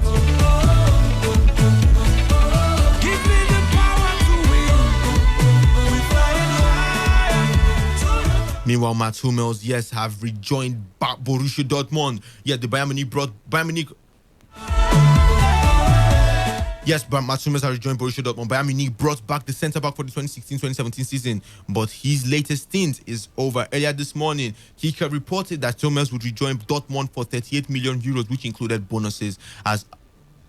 Meanwhile, Mats Hummels, yes, have rejoined Borussia Dortmund. Yeah, the Bayern Munich. Yes, but Mats Hummels has rejoined Borussia Dortmund. Bayern Munich brought back the centre-back for the 2016-2017 season, but his latest stint is over. Earlier this morning, Kicker reported that Hummels would rejoin Dortmund for 38 million euros, which included bonuses, as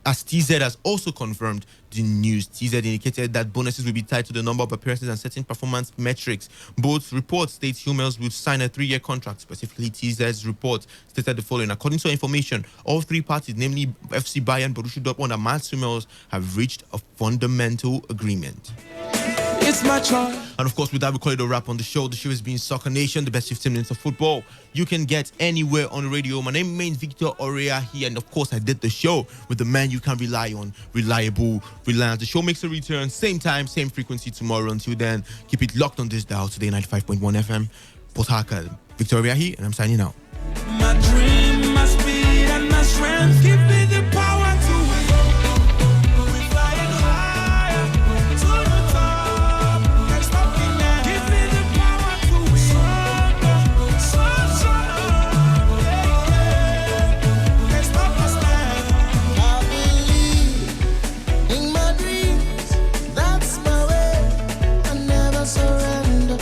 TZ has also confirmed the news. TZ indicated that bonuses will be tied to the number of appearances and certain performance metrics. Both reports state Hummels will sign a 3-year contract. Specifically, TZ's report stated the following. According to information, all three parties, namely FC Bayern, Borussia Dortmund and Mats Hummels, have reached a fundamental agreement. It's my choice. And of course, with that, we call it a wrap on the show. The show has been Soccer Nation, the best 15 minutes of football you can get anywhere on the radio. My name remains Victor Orea here, and of course, I did the show with the man you can rely on, reliable, reliant. The show makes a return, same time, same frequency tomorrow. Until then, keep it locked on this dial, Today 95.1 FM, Port Harcourt. Victor Orea here, and I'm signing out. My dream, my speed, and my strength give me the power to win. We flying higher to the top. Can't stop me now. Give me the power to win. Stronger, yeah. Can't stop us now. I believe in my dreams. That's my way. I never surrender.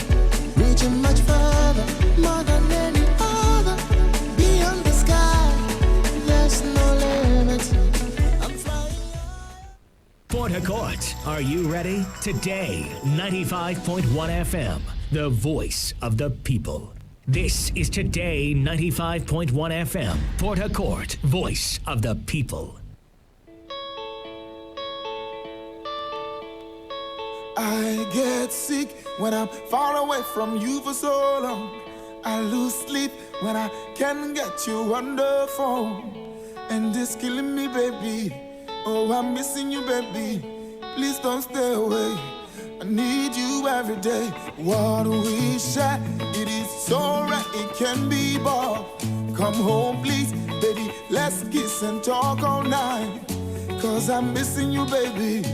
Reaching much further, more than any other. Beyond the sky, there's no limit. I'm flying. Port Harcourt, are you ready? Today, 95.1 FM, the voice of the people. This is Today 95.1 FM, Port Harcourt, voice of the people. I get sick when I'm far away from you for so long. I lose sleep when I can't get you on the phone. And it's killing me, baby. Oh, I'm missing you, baby. Please don't stay away. I need you every day. What we share, it is so rare it can be bought. Come home, please, baby. Let's kiss and talk all night. 'Cause I'm missing you, baby.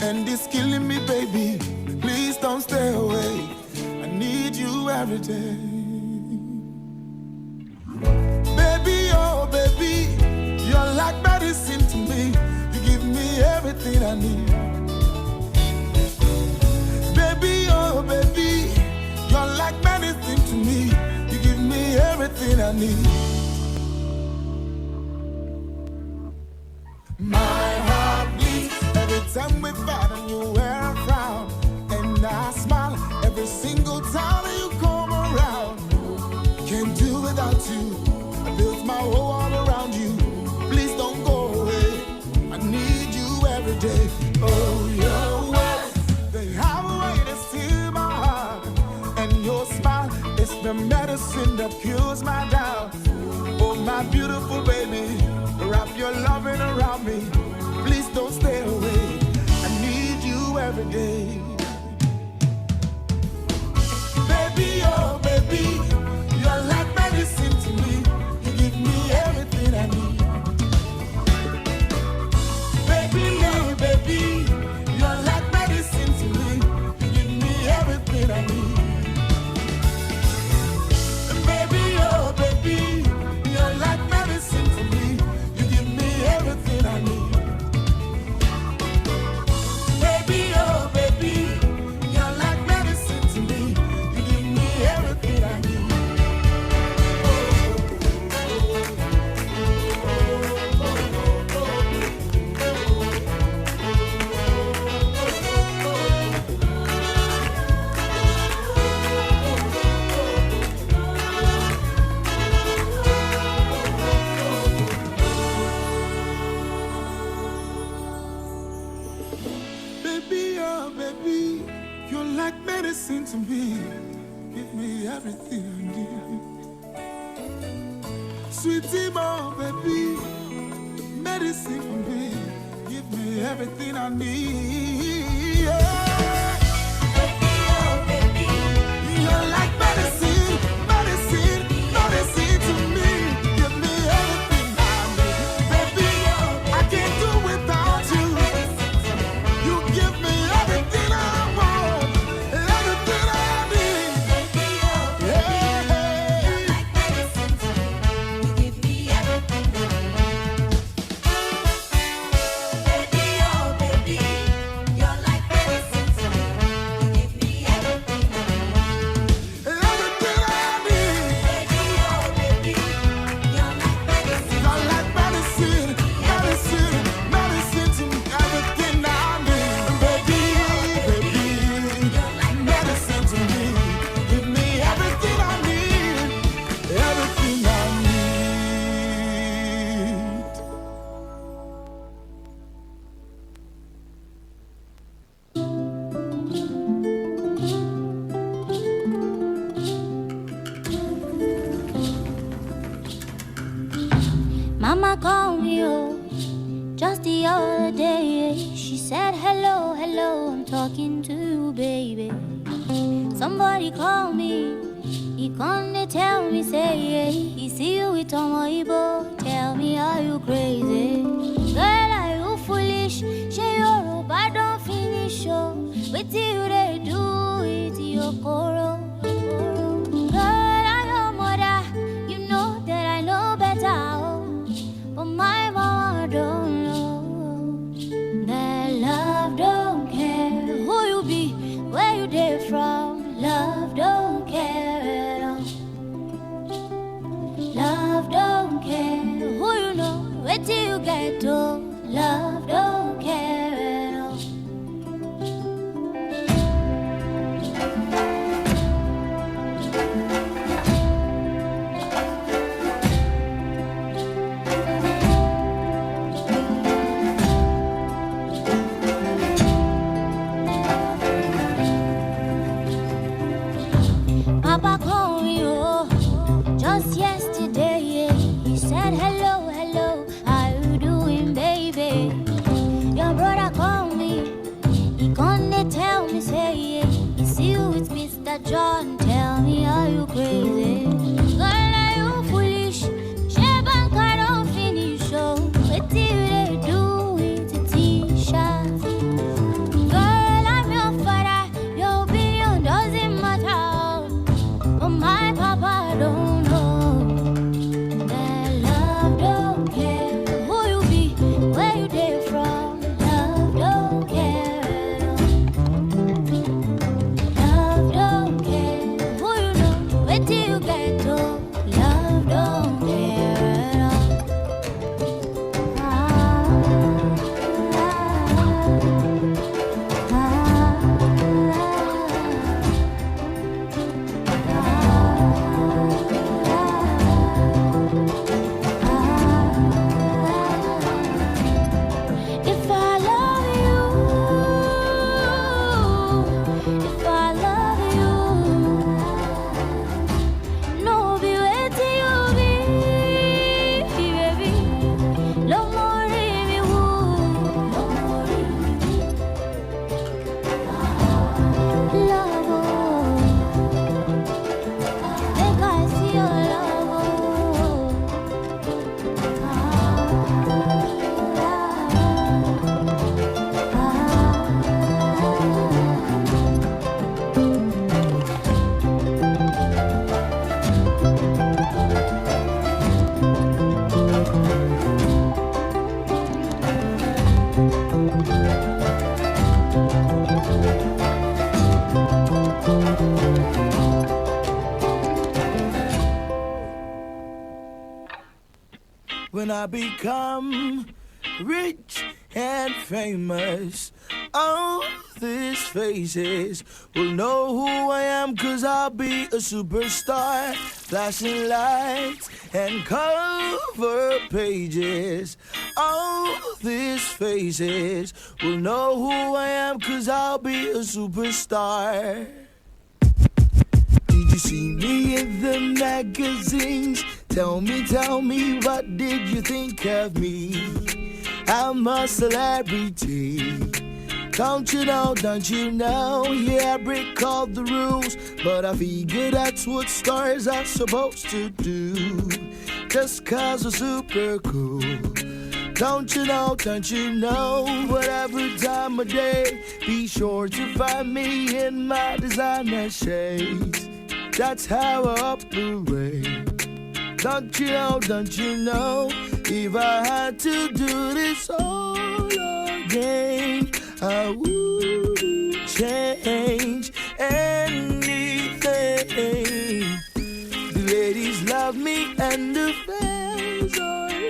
And it's killing me, baby. Please don't stay away. I need you every day. Baby, oh baby, you're like medicine to me. You give me everything I need. Baby, oh baby, you're like medicine to me. You give me everything I need. My heart beats every time we fight and you wear a frown. And I smile every single time you come around. Can't do without you. I built my whole world around you. Please don't go away. I need you every day. Oh, your words, they have a way to steal my heart. And your smile is the medicine that cures my doubt. Oh, my beautiful baby, wrap your loving around me. Please don't stay away. I need you every day. Baby, oh baby, you're like medicine to me. You give me everything I need. Baby, oh baby, you're like medicine to me. You give me everything I need. Baby, oh baby, you're like medicine to me. You give me everything I need. Baby, oh baby, everything I need. Sweetie, my baby, medicine for me. Give me everything I need. Yeah. Baby, oh baby, you're like medicine, medicine, medicine to me. Give me everything I need. Baby, I can't do without you. You give me everything I want, everything I need. Baby, yeah. You're like medicine to me. You give me everything I need. Baby, oh baby, you're like medicine to me. You give me everything I need. Everything I need. Baby, oh baby, you're like medicine. You're like medicine, medicine, medicine to me. Everything I need. Baby, baby, you're like medicine to me. Give me everything I need. Everything I need. Mama called me, oh, just the other day. She said, hello, hello, I'm talking to you, baby. Somebody called me, he gonna tell me, say, yeah, he see you with Tomoibo. Tell me, are you crazy? Girl, are you foolish? She your I don't finish, oh. With you, they do it, your coro. Girl, I'm your mother, you know that I know better, oh. But my mama don't know that love don't care who you be, where you did from. Love don't care at all. Love don't care who you know, where do you get to. Love don't care at all. Papa called me, oh, just yesterday, yeah. He said, hello, hello, how you doing, baby? Your brother called me, he gonna tell me, say, yeah, he see you with Mr. John. Tell me, are you crazy? Girl, are you foolish? Shebank, I don't finish, oh. What do they do with the t-shirt? Girl, I'm your father, your opinion doesn't matter. But my papa don't know that love don't care who you be, where you did from. Love don't care at all. Love don't care who you know, where do you get to. Love don't care at all. If I love you, if I love you, no be waiting you be, baby. No more me woo, no more love, oh. Make I see your love, When I become rich and famous, all these faces will know who I am, 'cause I'll be a superstar, flashing lights and cover pages. All these faces will know who I am, 'cause I'll be a superstar. Did you see me in the magazines? Tell me, what did you think of me? I'm a celebrity. Don't you know, yeah, I break all the rules, but I figure that's what stars are supposed to do, just cause we're super cool. Don't you know, whatever time of day, be sure to find me in my designer shades. That's how I operate. Don't you know, if I had to do this all again, I wouldn't change anything. The ladies love me and the fans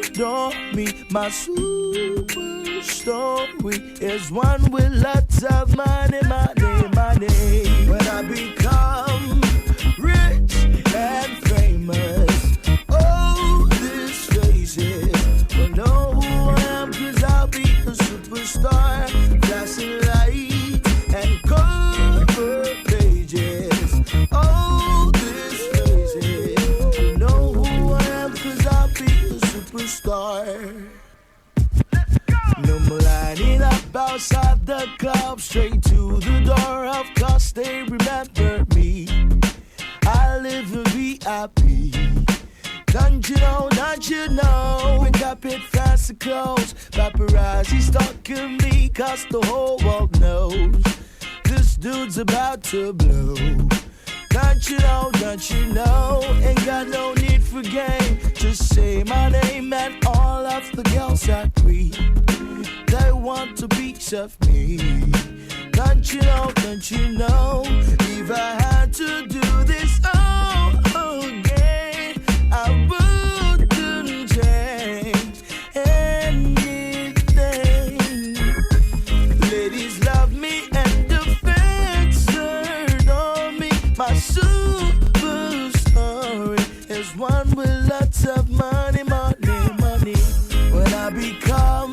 adore me. My super story is one with lots of money. When I become rich and famous, oh, this faces will know who I am, 'cause I'll be a superstar. Flashing lights and cover pages. Oh, this faces will know who I am, 'cause I'll be a superstar. No more lining up outside the club, straight to the door, of course they remember me. I live in VIP. Don't you know, we got it fancy clothes. Paparazzi stalking me, 'cause the whole world knows this dude's about to blow. Don't you know, ain't got no need for game. Just say my name and all of the girls agree. They want a piece of me. Don't you know, if I had to do this all again, I wouldn't change anything. Ladies love me and the fans adore me. My super story is one with lots of money. When I become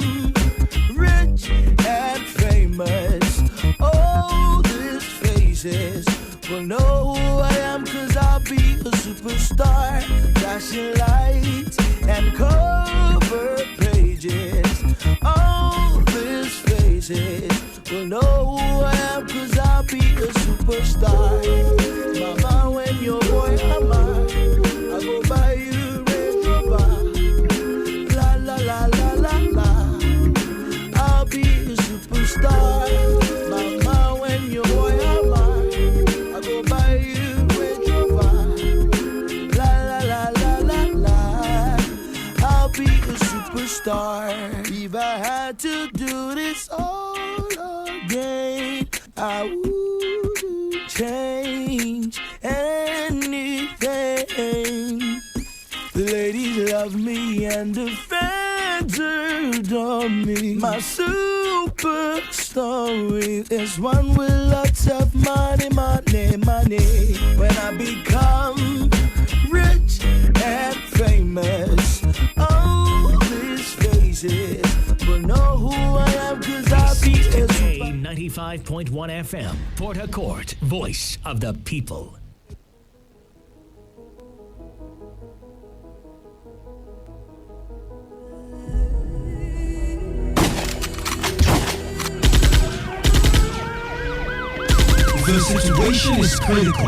rich and famous, oh, these faces will know who I am, 'cause I'll be a superstar. Flashing lights and cover pages. Oh, these faces will know who I am, 'cause I'll be a superstar. Mama, when your boy am I go buy you Range Rover. La la la la la la. I'll be a superstar. Mama, when your boy am I go buy you Range Rover. La la la la la la. I'll be a superstar. If I had to do this all again, I wouldn't change anything. The ladies love me and the fans adore me. My super story is one with lots of money. When I become rich and famous, all these faces will know who I am, 'cause I'll be a super. 95.1 FM, Port Harcourt, voice of the people. The situation is critical.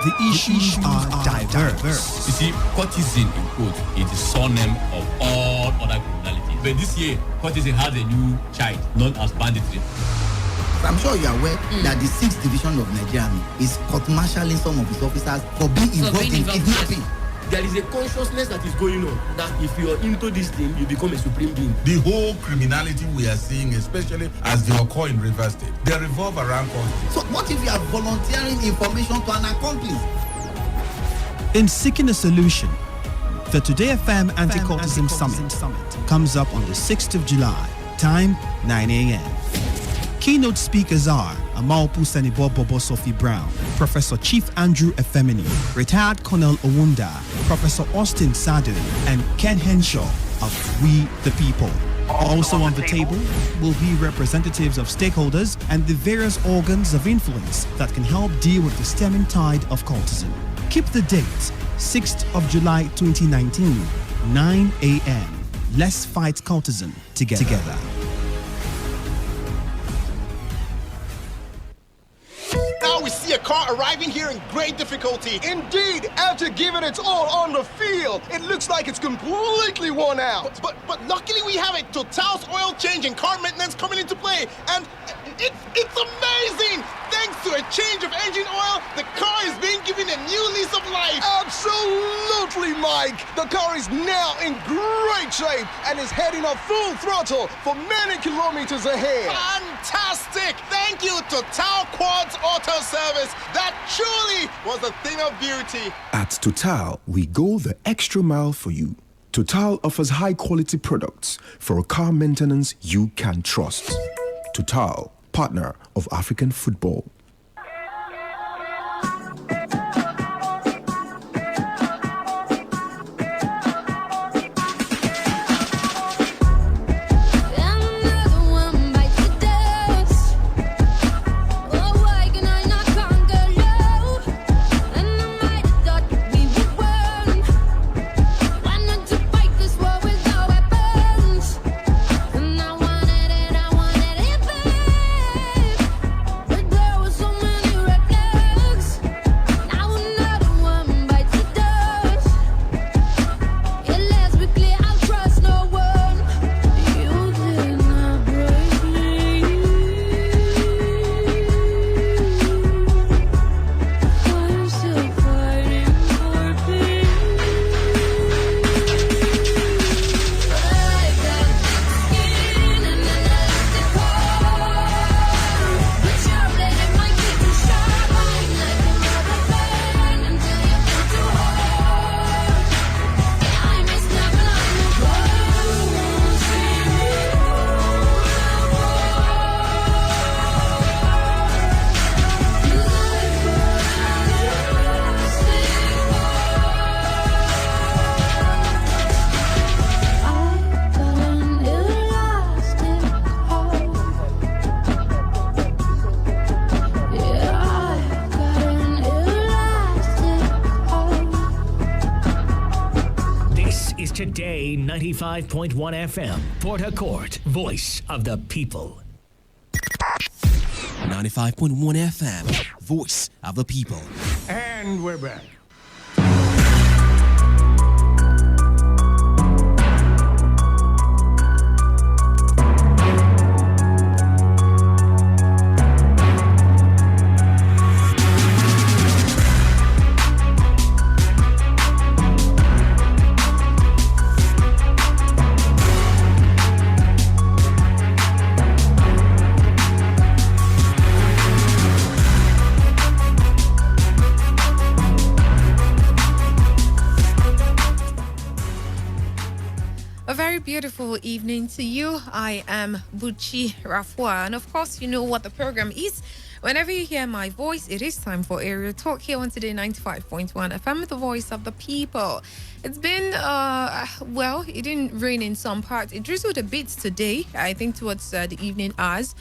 The issues are diverse. You see, courtesan in quote is the surname of all other criminality. But this year, courtesan has a new child known as banditry. I'm sure you are aware that the 6th Division of Nigeria is court-martialing some of its officers for being involved in kidnapping. There is a consciousness that is going on that if you are into this thing, you become a supreme being. The whole criminality we are seeing, especially as they occur in Rivers State, they revolve around country. So what if you are volunteering information to an accomplice? In seeking a solution, the Today FM Anti-Cultism Summit comes up on the 6th of July, time 9 a.m. Keynote speakers are Amalpu Senibo Bobo Sophie Brown, Professor Chief Andrew Efemini, Retired Colonel Owunda, Professor Austin Sadu, and Ken Henshaw of We the People. Also on the table will be representatives of stakeholders and the various organs of influence that can help deal with the stemming tide of cultism. Keep the date, 6th of July 2019, 9 a.m. Let's fight cultism together. Now we see a car arriving here in great difficulty. Indeed, after giving it all on the field, it looks like it's completely worn out. But luckily we have a Total's oil change and car maintenance coming into play, and it's amazing! Thanks to a change of engine oil, the car is being given a new lease of life. Absolutely, Mike. The car is now in great shape and is heading at full throttle for many kilometers ahead. Fantastic! Thank you, Total Quads Auto Service. That truly was a thing of beauty. At Total, we go the extra mile for you. Total offers high-quality products for a car maintenance you can trust. Total, partner of African football. Today 95.1 FM, Port Harcourt, voice of the people. 95.1 FM, voice of the people. And we're back. Beautiful evening to you. I am Buchi Rafua, and of course you know what the program is. Whenever you hear my voice, it is time for Area Talk here on Today 95.1 FM, the voice of the people. It's been well, it didn't rain in some parts. It drizzled a bit today, I think towards the evening hours,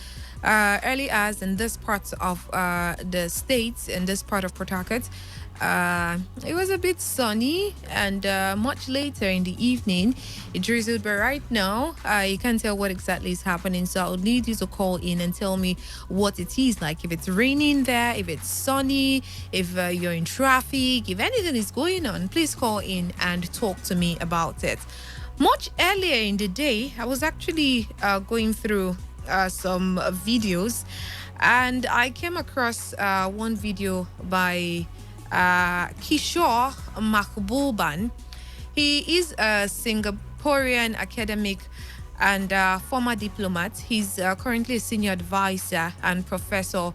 early hours in this part of the states, in this part of Port Harcourt. It was a bit sunny, and much later in the evening it drizzled, but right now you can't tell what exactly is happening, so I'll need you to call in and tell me what it is like, if it's raining there, if it's sunny, if you're in traffic, if anything is going on. Please call in and talk to me about it. Much earlier in the day, I was actually going through some videos, and I came across one video by Kishore Mahbooban. He is a Singaporean academic and former diplomat. He's currently a senior advisor and professor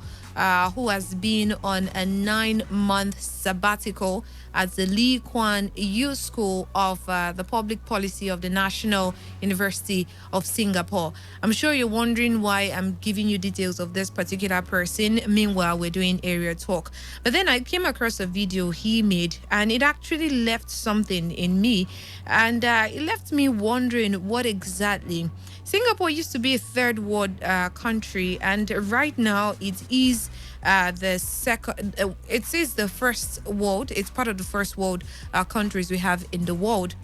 who has been on a 9-month sabbatical at the Lee Kuan Yew School of the Public Policy of the National University of Singapore. I'm sure you're wondering why I'm giving you details of this particular person. Meanwhile, we're doing area talk. But then I came across a video he made, and it actually left something in me. And it left me wondering what exactly. Singapore used to be a third world country, and right now it is the second. It is the first world. It's part of the first world countries we have in the world.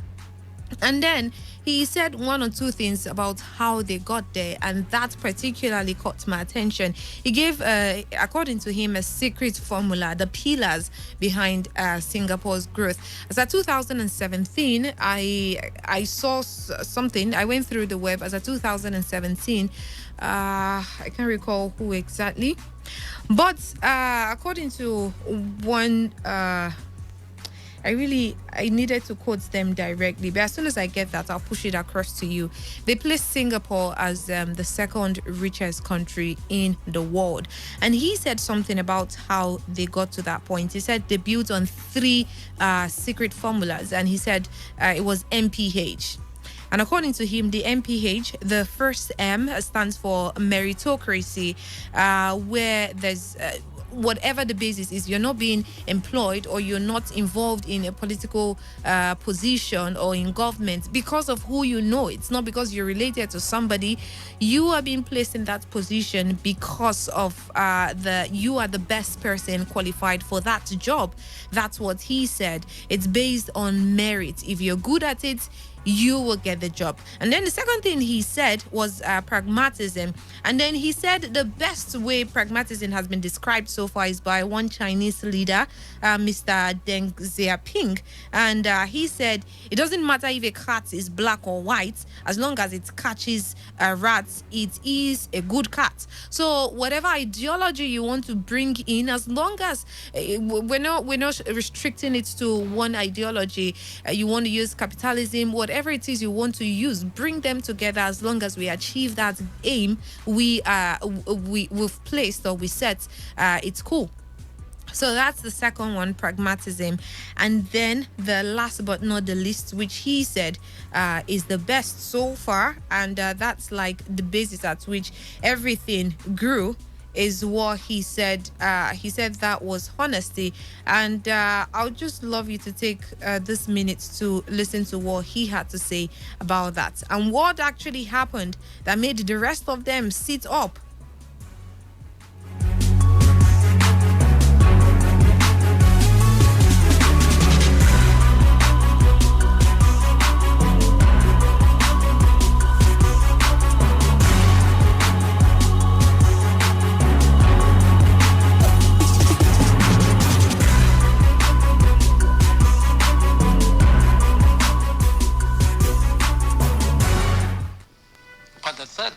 And then he said one or two things about how they got there, and that particularly caught my attention. He gave, according to him, a secret formula, the pillars behind Singapore's growth. As at 2017, I saw something. I went through the web as at 2017. I can't recall who exactly, but according to one. I needed to quote them directly, but as soon as I get that, I'll push it across to you. They placed Singapore as the second richest country in the world. And he said something about how they got to that point. He said they built on 3 secret formulas, and he said it was MPH. And according to him, the MPH, the first M stands for meritocracy, where there's whatever the basis is, you're not being employed or you're not involved in a political position or in government because of who you know. It's not because you're related to somebody. You are being placed in that position because of you are the best person qualified for that job. That's what he said. It's based on merit. If you're good at it, you will get the job. And then the second thing he said was pragmatism. And then he said the best way pragmatism has been described so far is by one Chinese leader, Mr. Deng Xiaoping. And he said it doesn't matter if a cat is black or white, as long as it catches rats, it is a good cat. So whatever ideology you want to bring in, as long as we're not restricting it to one ideology, you want to use capitalism, whatever it is you want to use, bring them together. As long as we achieve that aim we've placed or we set, it's cool. So that's the second one, pragmatism. And then the last but not the least, which he said is the best so far, and that's like the basis at which everything grew, is what he said. He said that was honesty. And I'll just love you to take this minute to listen to what he had to say about that and what actually happened that made the rest of them sit up.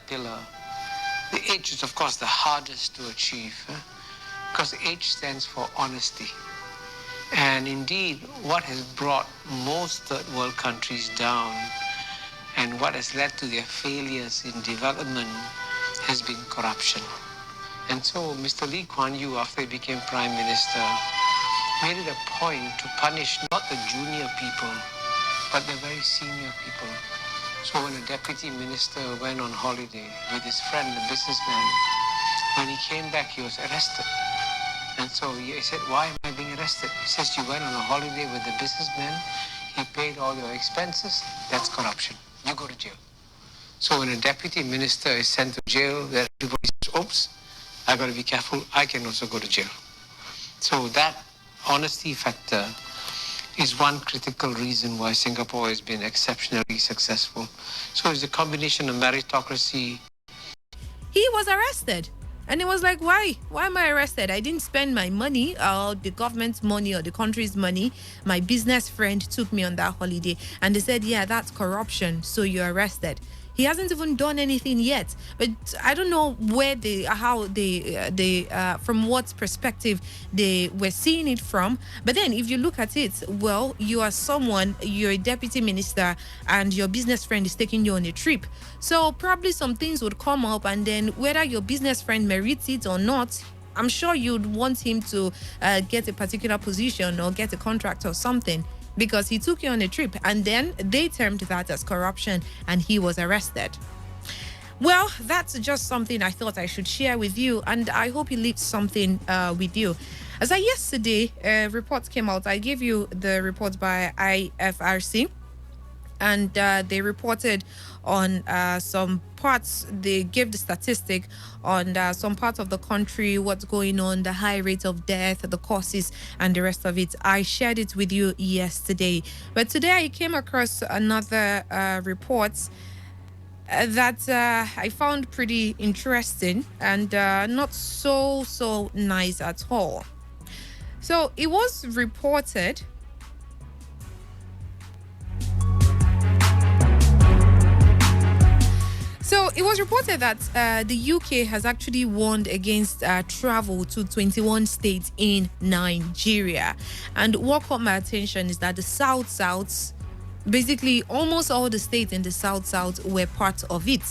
Pillar. The H is, of course, the hardest to achieve because H stands for honesty. And indeed, what has brought most third world countries down and what has led to their failures in development has been corruption. And so Mr. Lee Kuan Yew, after he became Prime Minister, made it a point to punish not the junior people, but the very senior people. So when a deputy minister went on holiday with his friend, the businessman, when he came back, he was arrested. And so he said, why am I being arrested? He says, you went on a holiday with the businessman, he paid all your expenses, that's corruption. You go to jail. So when a deputy minister is sent to jail, then everybody says, oops, I got to be careful, I can also go to jail. So that honesty factor is one critical reason why Singapore has been exceptionally successful. So it's a combination of meritocracy. He was arrested. And it was like, why? Why am I arrested? I didn't spend my money or the government's money or the country's money. My business friend took me on that holiday. And they said, yeah, that's corruption. So you're arrested. He hasn't even done anything yet. But I don't know from what perspective they were seeing it from. But then if you look at it, well, you're a deputy minister and your business friend is taking you on a trip. So probably some things would come up, and then whether your business friend merits it or not, I'm sure you'd want him to get a particular position or get a contract or something, because he took you on a trip, and then they termed that as corruption and he was arrested. Well, that's just something I thought I should share with you, and I hope it leaves something with you. As yesterday, reports came out. I gave you the report by IFRC, and they reported on some parts. They gave the statistic on some parts of the country, what's going on, the high rate of death, the causes, and the rest of it. I shared it with you yesterday. But today I came across another report that I found pretty interesting and not so nice at all. So it was reported that the UK has actually warned against travel to 21 states in Nigeria. And what caught my attention is that the South, basically almost all the states in the South were part of it.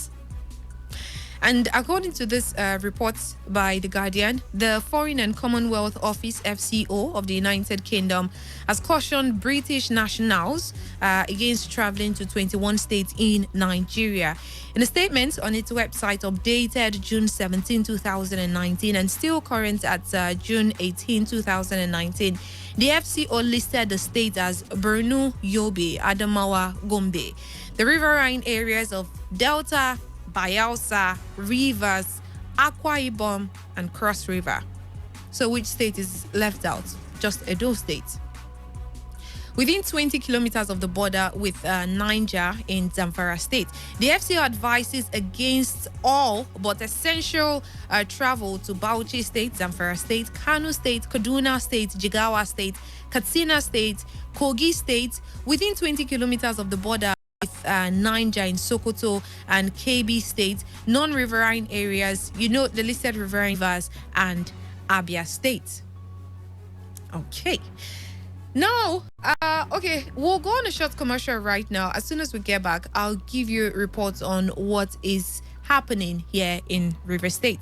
And according to this report by The Guardian, the Foreign and Commonwealth Office, FCO, of the United Kingdom has cautioned British nationals against traveling to 21 states in Nigeria. In a statement on its website updated June 17, 2019 and still current at June 18, 2019, the FCO listed the states as Borno, Yobe, Adamawa, Gombe, the riverine areas of Delta, Bayelsa, Rivers, Akwa Ibom, and Cross River. So which state is left out? Just Edo State. Within 20 kilometers of the border with Niger in Zamfara State, the FCO advises against all but essential travel to Bauchi State, Zamfara State, Kano State, Kaduna State, Jigawa State, Katsina State, Kogi State, within 20 kilometers of the border with Niger in Sokoto and KB State, non-riverine areas, the listed riverine rivers, and Abia State. Okay. Now, we'll go on a short commercial right now. As soon as we get back, I'll give you reports on what is happening here in River State.